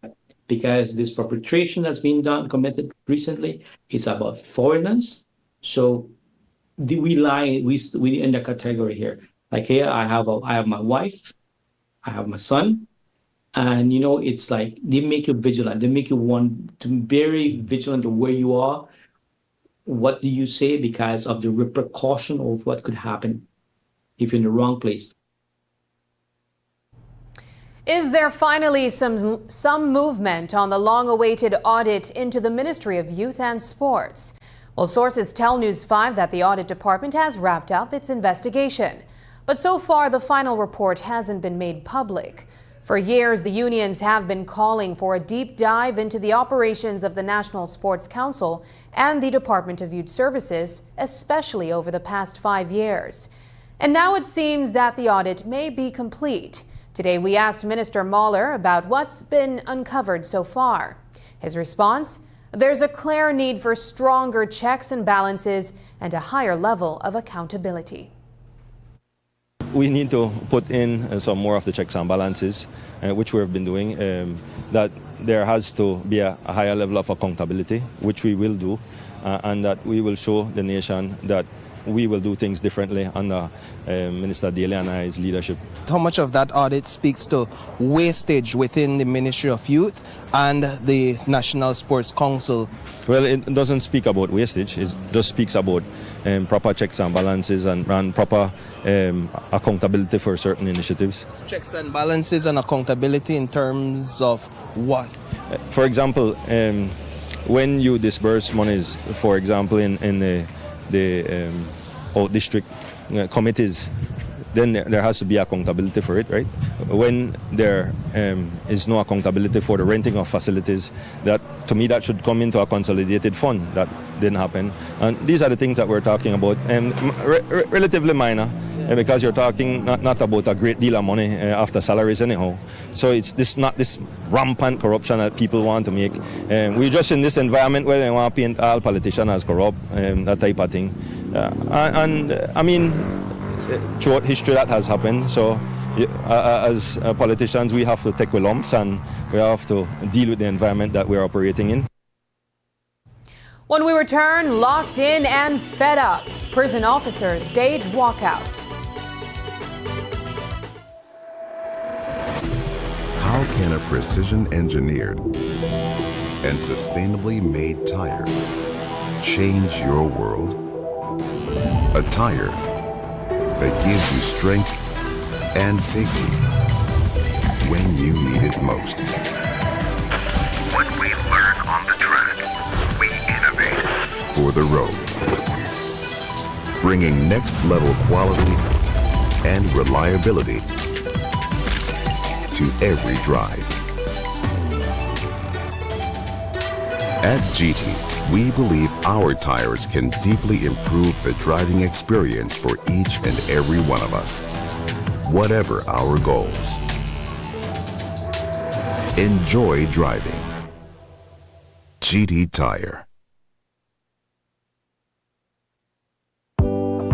because this perpetration that's been committed recently, it's about foreigners. So we in the category here. Like here, I have my wife, I have my son, and you know, it's like they make you vigilant. They make you want to be very vigilant of where you are. What do you say, because of the repercussion of what could happen if you're in the wrong place. Is there finally some movement on the long-awaited audit into the Ministry of Youth and Sports? Well, sources tell News 5 that the audit department has wrapped up its investigation. But so far, the final report hasn't been made public. For years, the unions have been calling for a deep dive into the operations of the National Sports Council and the Department of Youth Services, especially over the past 5 years. And now it seems that the audit may be complete. Today, we asked Minister Mahler about what's been uncovered so far. His response: There's a clear need for stronger checks and balances and a higher level of accountability. We need to put in some more of the checks and balances, which we have been doing, that there has to be a higher level of accountability, which we will do, and that we will show the nation that we will do things differently under Minister Daly and I's leadership. How much of that audit speaks to wastage within the Ministry of Youth and the National Sports Council? Well, it doesn't speak about wastage. It just speaks about proper checks and balances and proper accountability for certain initiatives. Checks and balances and accountability in terms of what? For example, when you disburse monies, for example, in the out-district committees, then there has to be accountability for it, right? When there is no accountability for the renting of facilities, that to me that should come into a consolidated fund. That didn't happen, and these are the things that we're talking about, and relatively minor, because you're talking not about a great deal of money after salaries anyhow. So it's not this rampant corruption that people want to make. We're just in this environment where they want to paint all politicians as corrupt, that type of thing, and I mean, throughout history that has happened. So as politicians, we have to take the lumps and we have to deal with the environment that we're operating in. When we return, locked in and fed up, prison officers stage walkout. How can a precision-engineered and sustainably made tire change your world? A tire that gives you strength and safety when you need it most. What we learn on the track, we innovate for the road, bringing next-level quality and reliability to every drive. At GT, we believe our tires can deeply improve the driving experience for each and every one of us, whatever our goals. Enjoy driving. GT Tire.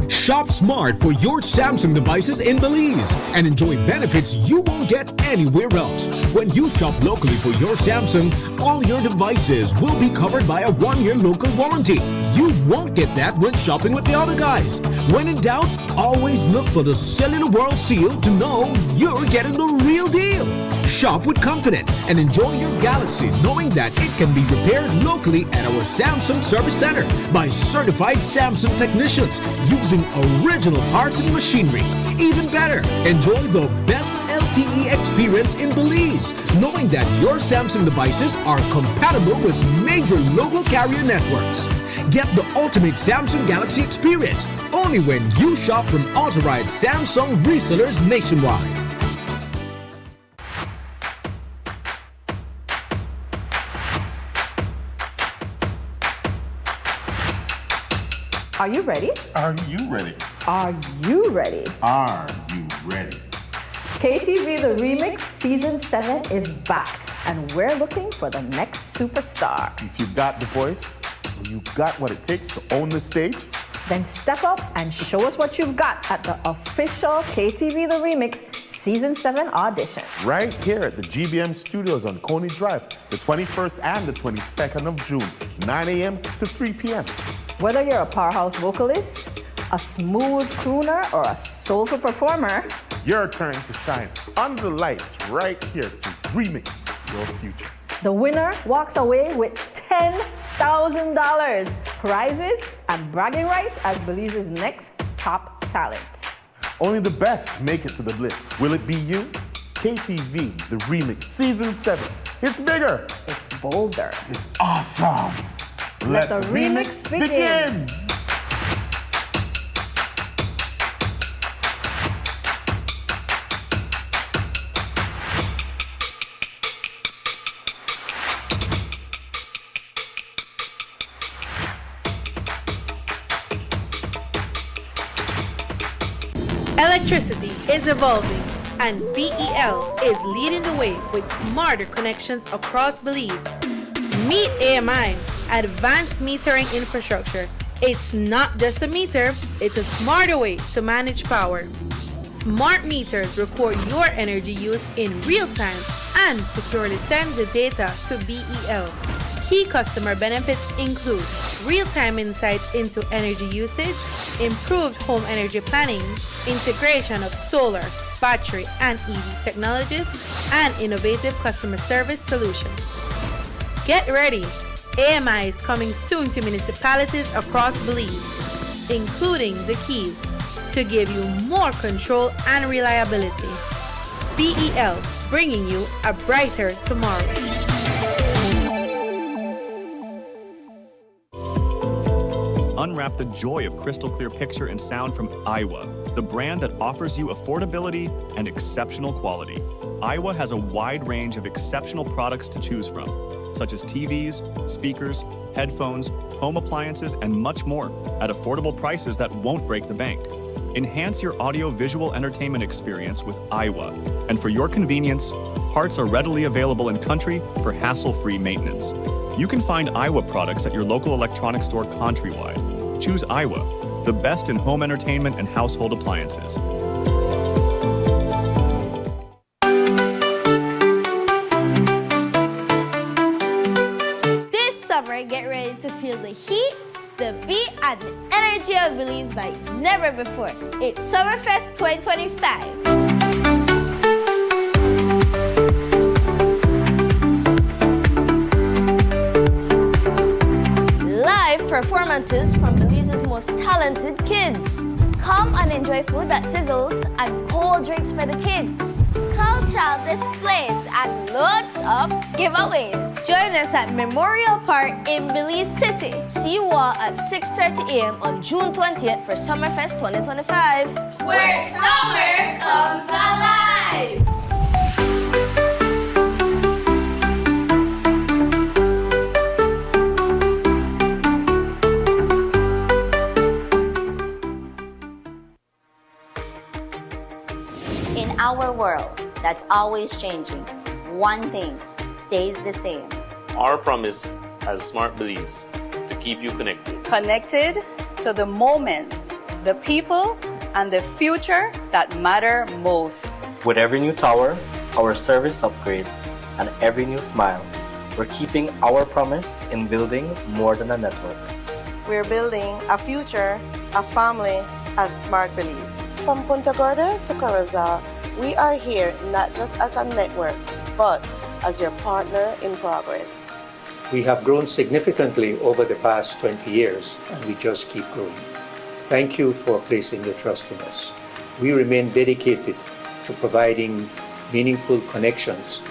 Shop smart for your Samsung devices in Belize and enjoy benefits you won't get anywhere else. When you shop locally for your Samsung, all your devices will be covered by a 1-year local warranty. You won't get that when shopping with the other guys. When in doubt, always look for the Cellular World seal to know you're getting the real deal. Shop with confidence and enjoy your Galaxy knowing that it can be repaired locally at our Samsung Service Center by certified Samsung technicians using original parts and machinery. Even better, enjoy the best LTE experience in Belize, knowing that your Samsung devices are compatible with major local carrier networks. Get the ultimate Samsung Galaxy experience only when you shop from authorized Samsung resellers nationwide. Are you ready? Are you ready? Are you ready? Are you ready? KTV The Remix Season 7 is back, and we're looking for the next superstar. If you've got the voice, you've got what it takes to own the stage, then step up and show us what you've got at the official KTV The Remix Season 7 audition. right here at the GBM Studios on Coney Drive, the 21st and the 22nd of June, 9 a.m. to 3 p.m. Whether you're a powerhouse vocalist, a smooth crooner, or a soulful performer, your turn to shine under the lights right here to remix your future. the winner walks away with $10,000, prizes, and bragging rights as Belize's next top talent. Only the best make it to the list. Will it be you? KTV, The Remix, Season 7. It's bigger. It's bolder. It's awesome. Let the remix begin. Electricity is evolving, and BEL is leading the way with smarter connections across Belize. Meet AMI, advanced metering infrastructure. It's not just a meter, it's a smarter way to manage power. Smart meters record your energy use in real time and securely send the data to BEL. Key customer benefits include real-time insights into energy usage, improved home energy planning, integration of solar, battery, and EV technologies, and innovative customer service solutions. Get ready! AMI is coming soon to municipalities across Belize, including the Keys, to give you more control and reliability. BEL, bringing you a brighter tomorrow. Unwrap the joy of crystal clear picture and sound from Iowa, the brand that offers you affordability and exceptional quality. Iowa has a wide range of exceptional products to choose from, such as TVs, speakers, headphones, home appliances, and much more at affordable prices that won't break the bank. Enhance your audio-visual entertainment experience with Iowa, and for your convenience, parts are readily available in country for hassle-free maintenance. You can find Iowa products at your local electronics store countrywide. Choose Iowa, the best in home entertainment and household appliances. This summer, get ready to feel the heat, the beat, and the energy of Belize like never before. It's Summerfest 2025. Performances from Belize's most talented kids. Come and enjoy food that sizzles and cold drinks for the kids. Cultural displays and loads of giveaways. Join us at Memorial Park in Belize City. See you all at 6:30 a.m. on June 20th for Summerfest 2025. Where summer comes alive! In our world that's always changing, one thing stays the same. Our promise as Smart Belize to keep you connected. Connected to the moments, the people, and the future that matter most. With every new tower, our service upgrades, and every new smile, we're keeping our promise in building more than a network. We're building a future, a family as Smart Belize. From Punta Gorda to Corozal, we are here not just as a network, but as your partner in progress. We have grown significantly over the past 20 years, and we just keep growing. Thank you for placing your trust in us. We remain dedicated to providing meaningful connections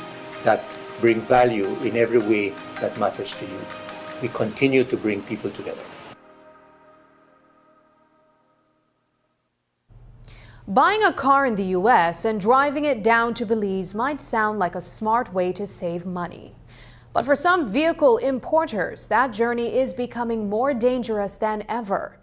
that bring value in every way that matters to you. We continue to bring people together. Buying a car in the U.S. and driving it down to Belize might sound like a smart way to save money. But for some vehicle importers, that journey is becoming more dangerous than ever.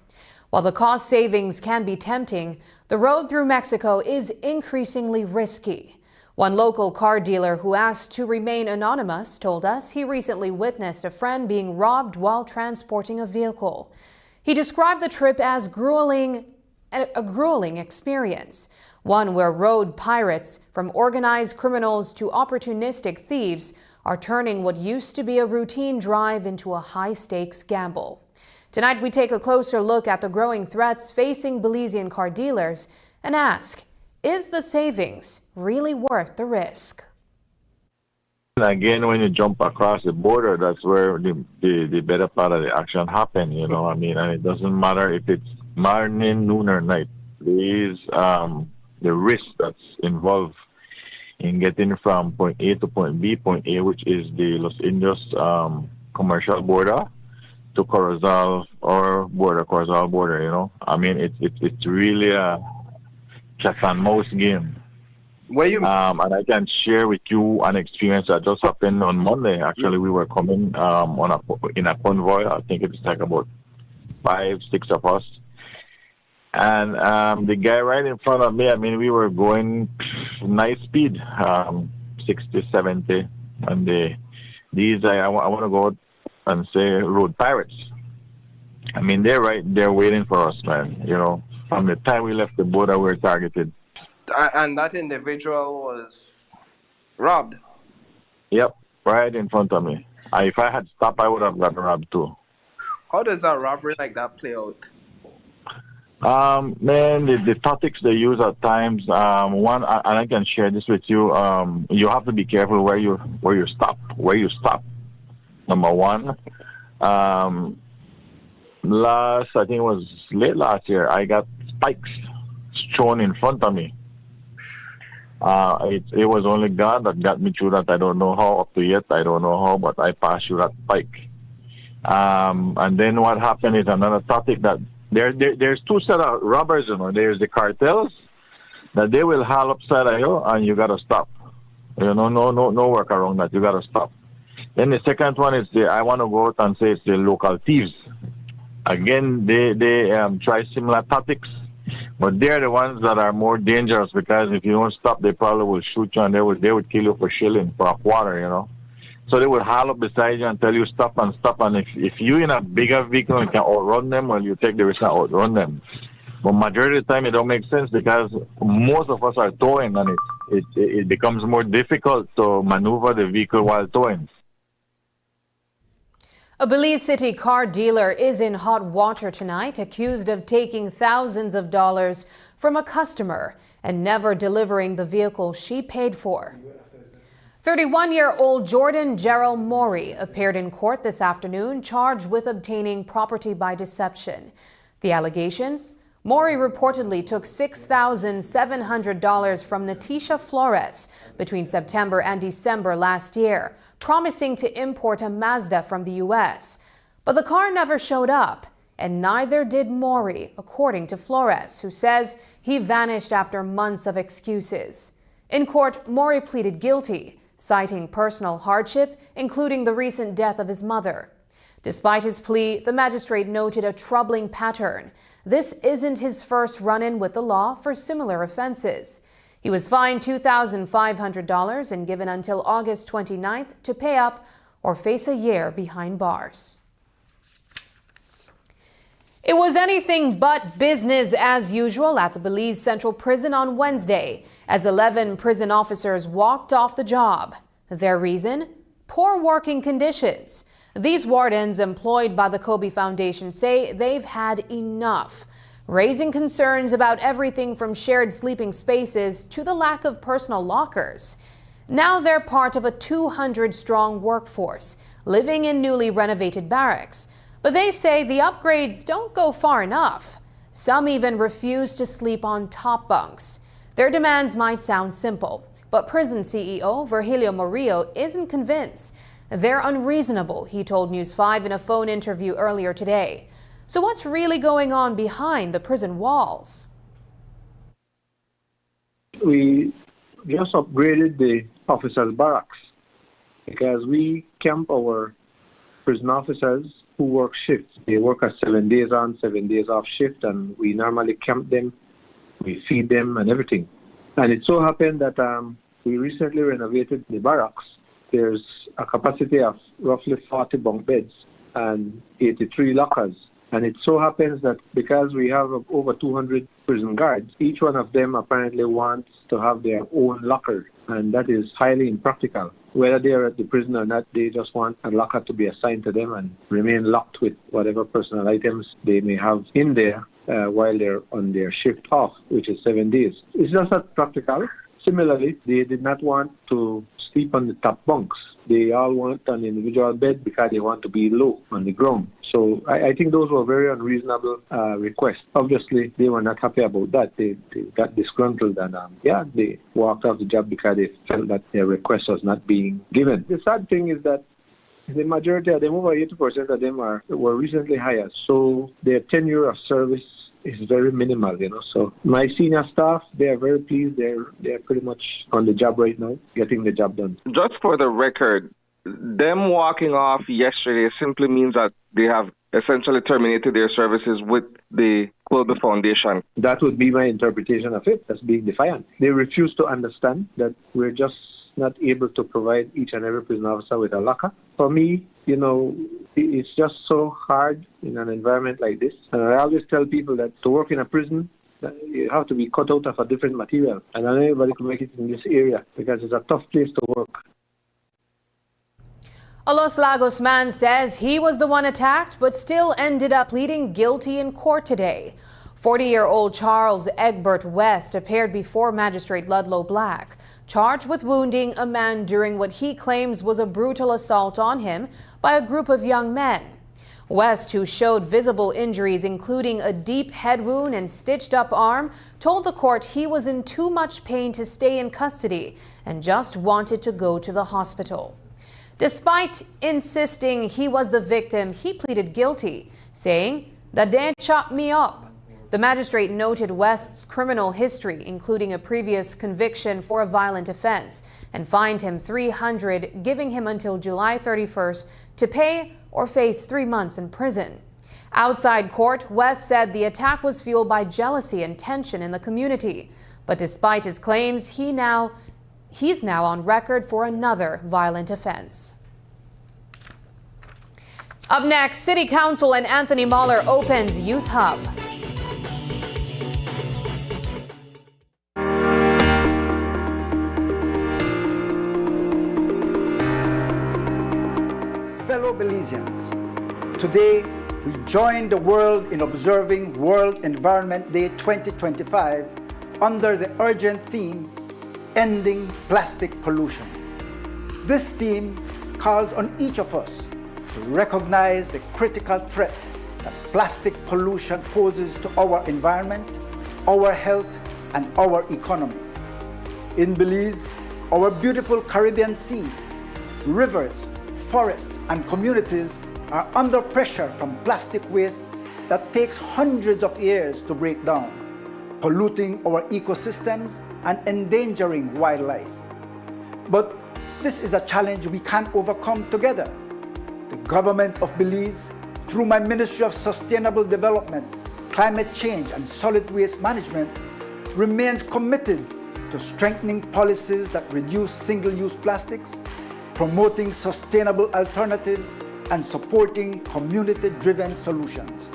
While the cost savings can be tempting, the road through Mexico is increasingly risky. One local car dealer who asked to remain anonymous told us he recently witnessed a friend being robbed while transporting a vehicle. He described the trip as a grueling experience, one where road pirates, from organized criminals to opportunistic thieves, are turning what used to be a routine drive into a high-stakes gamble. Tonight, we take a closer look at the growing threats facing Belizean car dealers and ask, is the savings really worth the risk? Again, when you jump across the border, that's where the better part of the action happens, you know. I mean, and it doesn't matter if it's morning, noon, or night. There is the risk that's involved in getting from point A to point B. Point A, which is the Los Indios commercial border, to Corozal or Corozal border, you know. I mean, it's really a cat and mouse game. And I can share with you an experience that just happened on Monday. Actually, we were coming in a convoy. I think it's like about 5, 6 of us. And the guy right in front of me, I mean, we were going nice speed, 60, 70. And I want to go and say road pirates. I mean, they're right there waiting for us, man. You know, from the time we left the border, we were targeted. And that individual was robbed? Yep, right in front of me. If I had stopped, I would have gotten robbed too. How does a robbery like that play out? Man, the tactics they use at times, one, and I can share this with you, you have to be careful where you stop. Number one. I think it was late last year, I got spikes thrown in front of me. It was only God that got me through that. I don't know how up to yet. I don't know how, but I passed through that spike. And then what happened is another topic that there's two set of robbers, you know. There's the cartels that they will haul upside of you and you gotta stop. You know, no work around that. You gotta stop. Then the second one is I want to go out and say it's the local thieves. Again, they try similar tactics, but they're the ones that are more dangerous because if you don't stop, they probably will shoot you and they would kill you for shilling, for a quarter, you know. So they would haul up beside you and tell you stop. And if you in a bigger vehicle and can outrun them, well, you take the risk and outrun them. But majority of the time, it don't make sense because most of us are towing and it becomes more difficult to maneuver the vehicle while towing. A Belize City car dealer is in hot water tonight, accused of taking thousands of dollars from a customer and never delivering the vehicle she paid for. 31-year-old Jordan Gerald Maury appeared in court this afternoon, charged with obtaining property by deception. The allegations? Maury reportedly took $6,700 from Natisha Flores between September and December last year, promising to import a Mazda from the U.S. But the car never showed up, and neither did Maury, according to Flores, who says he vanished after months of excuses. In court, Maury pleaded guilty, citing personal hardship, including the recent death of his mother. Despite his plea, the magistrate noted a troubling pattern. This isn't his first run-in with the law for similar offenses. He was fined $2,500 and given until August 29th to pay up or face a year behind bars. It was anything but business as usual at the Belize Central Prison on Wednesday as 11 prison officers walked off the job. Their reason? Poor working conditions. These wardens employed by the Kobe Foundation say they've had enough, raising concerns about everything from shared sleeping spaces to the lack of personal lockers. Now they're part of a 200-strong workforce living in newly renovated barracks. But they say the upgrades don't go far enough. Some even refuse to sleep on top bunks. Their demands might sound simple, but prison CEO Virgilio Murillo isn't convinced. They're unreasonable, he told News 5 in a phone interview earlier today. So what's really going on behind the prison walls? We just upgraded the officers' barracks because we camp our prison officers who work shifts. They work at 7 days on, 7 days off shift, and we normally camp them, we feed them and everything. And it so happened that we recently renovated the barracks. There's a capacity of roughly 40 bunk beds and 83 lockers. And it so happens that because we have over 200 prison guards, each one of them apparently wants to have their own locker, and that is highly impractical. Whether they are at the prison or not, they just want a locker to be assigned to them and remain locked with whatever personal items they may have in there while they're on their shift off, which is 7 days. It's just not practical. Similarly, they did not want to sleep on the top bunks. They all want an individual bed because they want to be low on the ground. So I think those were very unreasonable requests. Obviously, they were not happy about that. They got disgruntled and, they walked off the job because they felt that their request was not being given. The sad thing is that the majority of them, over 80% of them, were recently hired. So their tenure of service is very minimal, So my senior staff, they are very pleased. They're pretty much on the job right now, getting the job done. Just for the record, them walking off yesterday simply means that they have essentially terminated their services with the Global Foundation. That would be my interpretation of it, as being defiant. They refuse to understand that we're just not able to provide each and every prison officer with a locker. For me, it's just so hard in an environment like this. And I always tell people that to work in a prison, you have to be cut out of a different material. And not everybody can make it in this area because it's a tough place to work. A Los Lagos man says he was the one attacked, but still ended up pleading guilty in court today. 40-year-old Charles Egbert West appeared before Magistrate Ludlow Black, charged with wounding a man during what he claims was a brutal assault on him by a group of young men. West, who showed visible injuries including a deep head wound and stitched-up arm, told the court he was in too much pain to stay in custody and just wanted to go to the hospital. Despite insisting he was the victim, he pleaded guilty, saying that they chopped me up. The magistrate noted West's criminal history, including a previous conviction for a violent offense, and fined him $300, giving him until July 31st to pay or face 3 months in prison. Outside court, West said the attack was fueled by jealousy and tension in the community. But despite his claims, he's now on record for another violent offense. Up next, City Council and Anthony Mahler opens Youth Hub. Fellow Belizeans, today we join the world in observing World Environment Day 2025 under the urgent theme, Ending Plastic Pollution. This theme calls on each of us to recognize the critical threat that plastic pollution poses to our environment, our health, and our economy. In Belize, our beautiful Caribbean Sea, rivers, forests, and communities are under pressure from plastic waste that takes hundreds of years to break down, polluting our ecosystems and endangering wildlife. But this is a challenge we can overcome together. The government of Belize, through my Ministry of Sustainable Development, Climate Change and Solid Waste Management, remains committed to strengthening policies that reduce single-use plastics, promoting sustainable alternatives, and supporting community-driven solutions.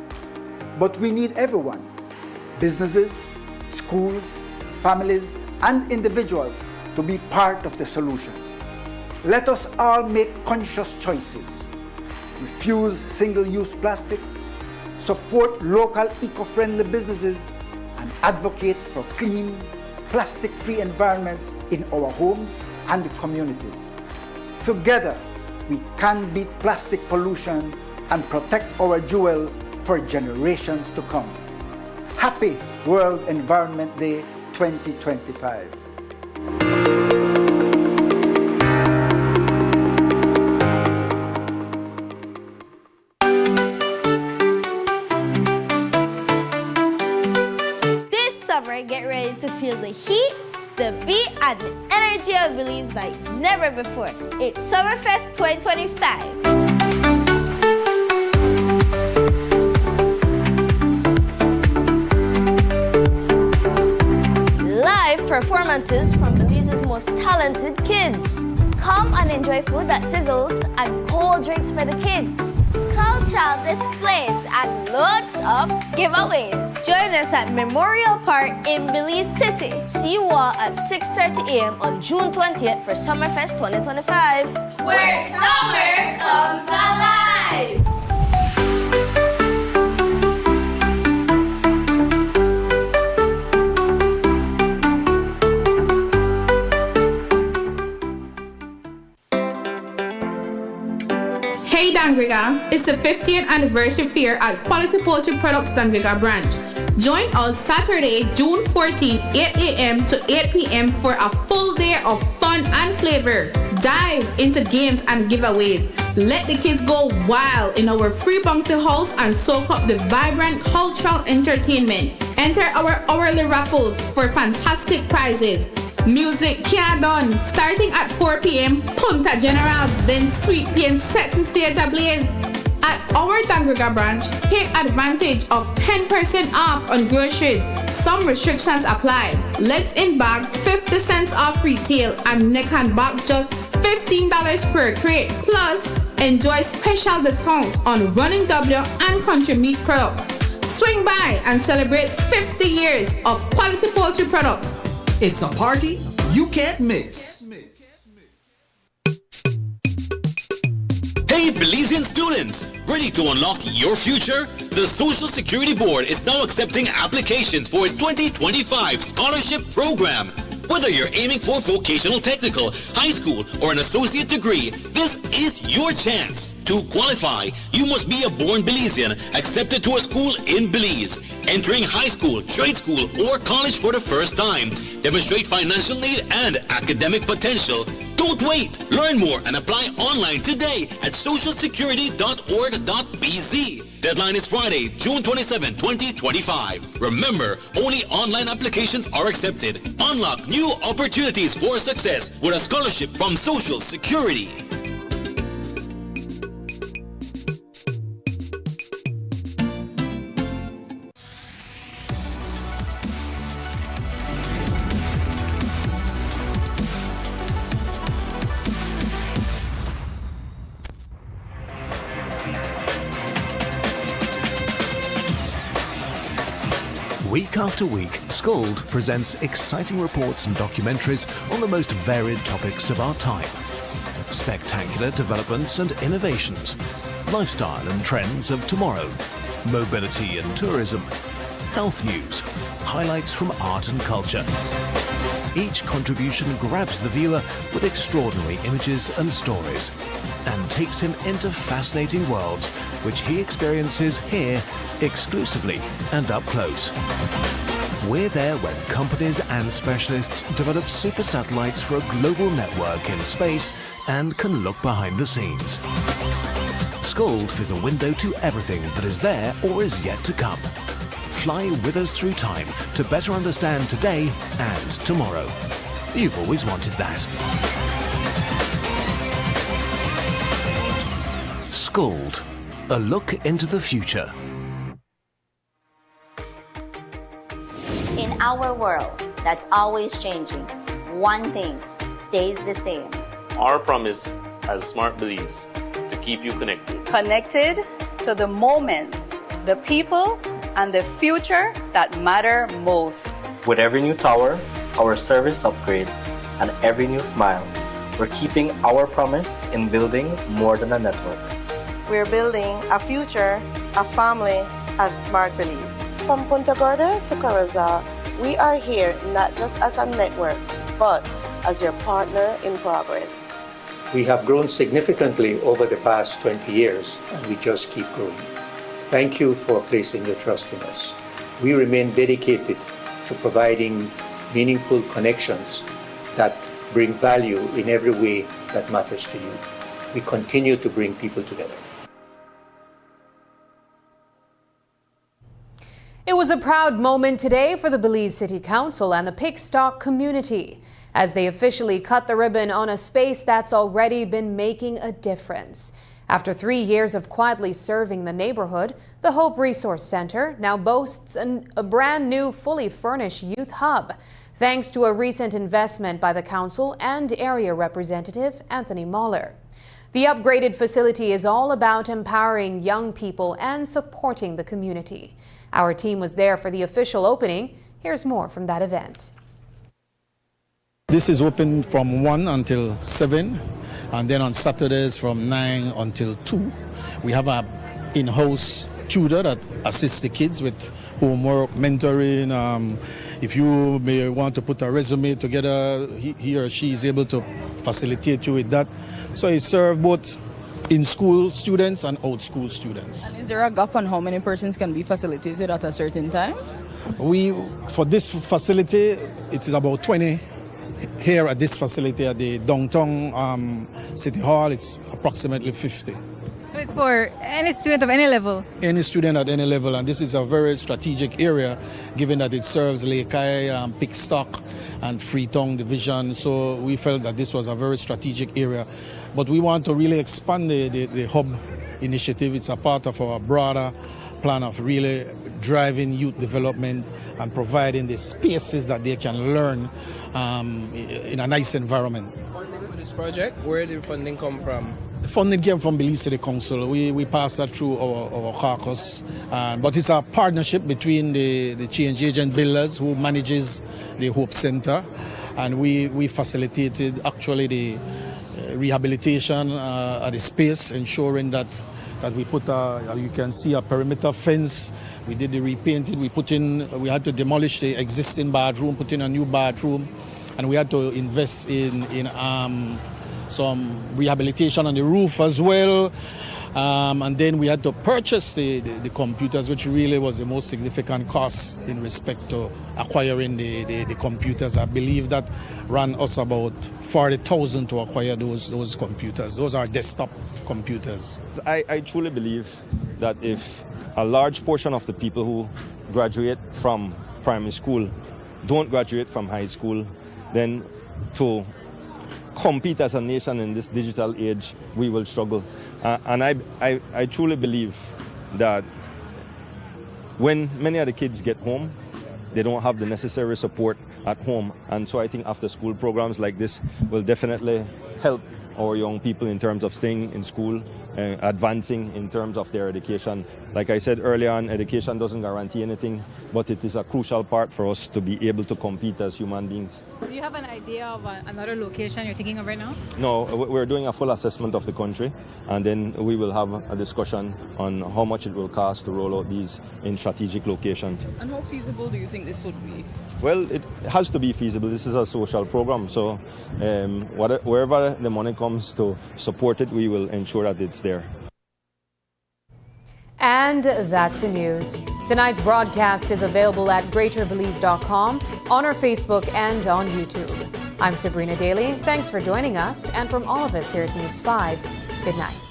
But we need everyone, businesses, schools, families, and individuals to be part of the solution. Let us all make conscious choices. Refuse single-use plastics, support local eco-friendly businesses, and advocate for clean, plastic-free environments in our homes and communities. Together, we can beat plastic pollution and protect our jewel for generations to come. Happy World Environment Day 2025. This summer, get ready to feel the heat, the beat, and the energy of Belize like never before. It's Summerfest 2025. Live performances from Belize's most talented kids. Come and enjoy food that sizzles and cold drinks for the kids. Cultural displays and loads of giveaways. Join us at Memorial Park in Belize City. See you all at 6:30 a.m. on June 20th for Summerfest 2025. Where summer comes alive! Hey Dangriga, it's the 50th anniversary fair at Quality Poultry Products Dangriga branch. Join us Saturday, June 14, 8 a.m. to 8 p.m. for a full day of fun and flavor. Dive into games and giveaways. Let the kids go wild in our free bouncy house and soak up the vibrant cultural entertainment. Enter our hourly raffles for fantastic prizes. Music can't done. Starting at 4 p.m., Punta Generals, then Sweet Pain set the stage ablaze. At our Dangriga branch, take advantage of 10% off on groceries. Some restrictions apply. legs in bag 50 cents off retail, and neck and back just $15 per crate. Plus, enjoy special discounts on Running W and Country Meat products. Swing by and celebrate 50 years of quality poultry products. It's a party you can't miss. Hey Belizean students, ready to unlock your future? The Social Security Board is now accepting applications for its 2025 scholarship program. Whether you're aiming for vocational technical, high school, or an associate degree, this is your chance. To qualify, you must be a born Belizean accepted to a school in Belize, entering high school, trade school, or college for the first time, demonstrate financial need and academic potential. Don't wait! Learn more and apply online today at socialsecurity.org.bz. Deadline is Friday, June 27, 2025. Remember, only online applications are accepted. Unlock new opportunities for success with a scholarship from Social Security. Week after week, Scald presents exciting reports and documentaries on the most varied topics of our time. Spectacular developments and innovations, lifestyle and trends of tomorrow, mobility and tourism, health news, highlights from art and culture. Each contribution grabs the viewer with extraordinary images and stories and takes him into fascinating worlds which he experiences here exclusively and up close. We're there when companies and specialists develop super satellites for a global network in space and can look behind the scenes. Scald is a window to everything that is there or is yet to come. Fly with us through time to better understand today and tomorrow. You've always wanted that. Scald, a look into the future. In our world that's always changing, one thing stays the same. Our promise as Smart Belize to keep you connected. Connected to the moments, the people, and the future that matter most. With every new tower, our service upgrades, and every new smile, we're keeping our promise in building more than a network. We're building a future, a family as Smart Belize. From Punta Gorda to Carrizal, we are here not just as a network, but as your partner in progress. We have grown significantly over the past 20 years, and we just keep growing. Thank you for placing your trust in us. We remain dedicated to providing meaningful connections that bring value in every way that matters to you. We continue to bring people together. It was a proud moment today for the Belize City Council and the Pickstock community as they officially cut the ribbon on a space that's already been making a difference. After 3 years of quietly serving the neighborhood, the Hope Resource Center now boasts a brand new fully furnished youth hub, thanks to a recent investment by the council and area representative Anthony Mahler. The upgraded facility is all about empowering young people and supporting the community. Our team was there for the official opening. Here's more from that event. This is open from 1 until 7, and then on Saturdays from 9 until 2. We have an in-house tutor that assists the kids with homework, mentoring. If you may want to put a resume together, he or she is able to facilitate you with that. So it serves both in-school students and out-school students. And is there a gap on how many persons can be facilitated at a certain time? For this facility, it is about 20. Here at this facility at the downtown City Hall, it's approximately 50. So it's for any student of any level? Any student at any level, and this is a very strategic area given that it serves Lekai, Pickstock and Freetown Division, so we felt that this was a very strategic area. But we want to really expand the hub initiative. It's a part of our broader plan of really driving youth development and providing the spaces that they can learn in a nice environment. For this project, where did the funding come from? The funding came from Belize City Council. We passed that through our caucus, but it's a partnership between the change agent builders who manages the Hope Center, and we facilitated actually the rehabilitation at the space, ensuring that we put you can see a perimeter fence. We did the repainting. We had to demolish the existing bathroom, put in a new bathroom, and we had to invest in some rehabilitation on the roof as well. And then we had to purchase the computers, which really was the most significant cost in respect to acquiring the computers. I believe that ran us about $40,000 to acquire those computers. Those are desktop computers. I truly believe that if a large portion of the people who graduate from primary school don't graduate from high school, then to compete as a nation in this digital age, we will struggle. And I truly believe that when many of the kids get home, they don't have the necessary support at home. And so I think after school programs like this will definitely help our young people in terms of staying in school, advancing in terms of their education. Like I said earlier on, education doesn't guarantee anything, but it is a crucial part for us to be able to compete as human beings. Do you have an idea of another location you're thinking of right now? No, we're doing a full assessment of the country, and then we will have a discussion on how much it will cost to roll out these in strategic locations. And how feasible do you think this would be? Well, it has to be feasible. This is a social program, so wherever the money comes to support it, we will ensure that it's there. And that's the news. Tonight's broadcast is available at greaterbelize.com, on our Facebook and on YouTube. I'm Sabrina Daly. Thanks for joining us, and from all of us here at News 5, good night.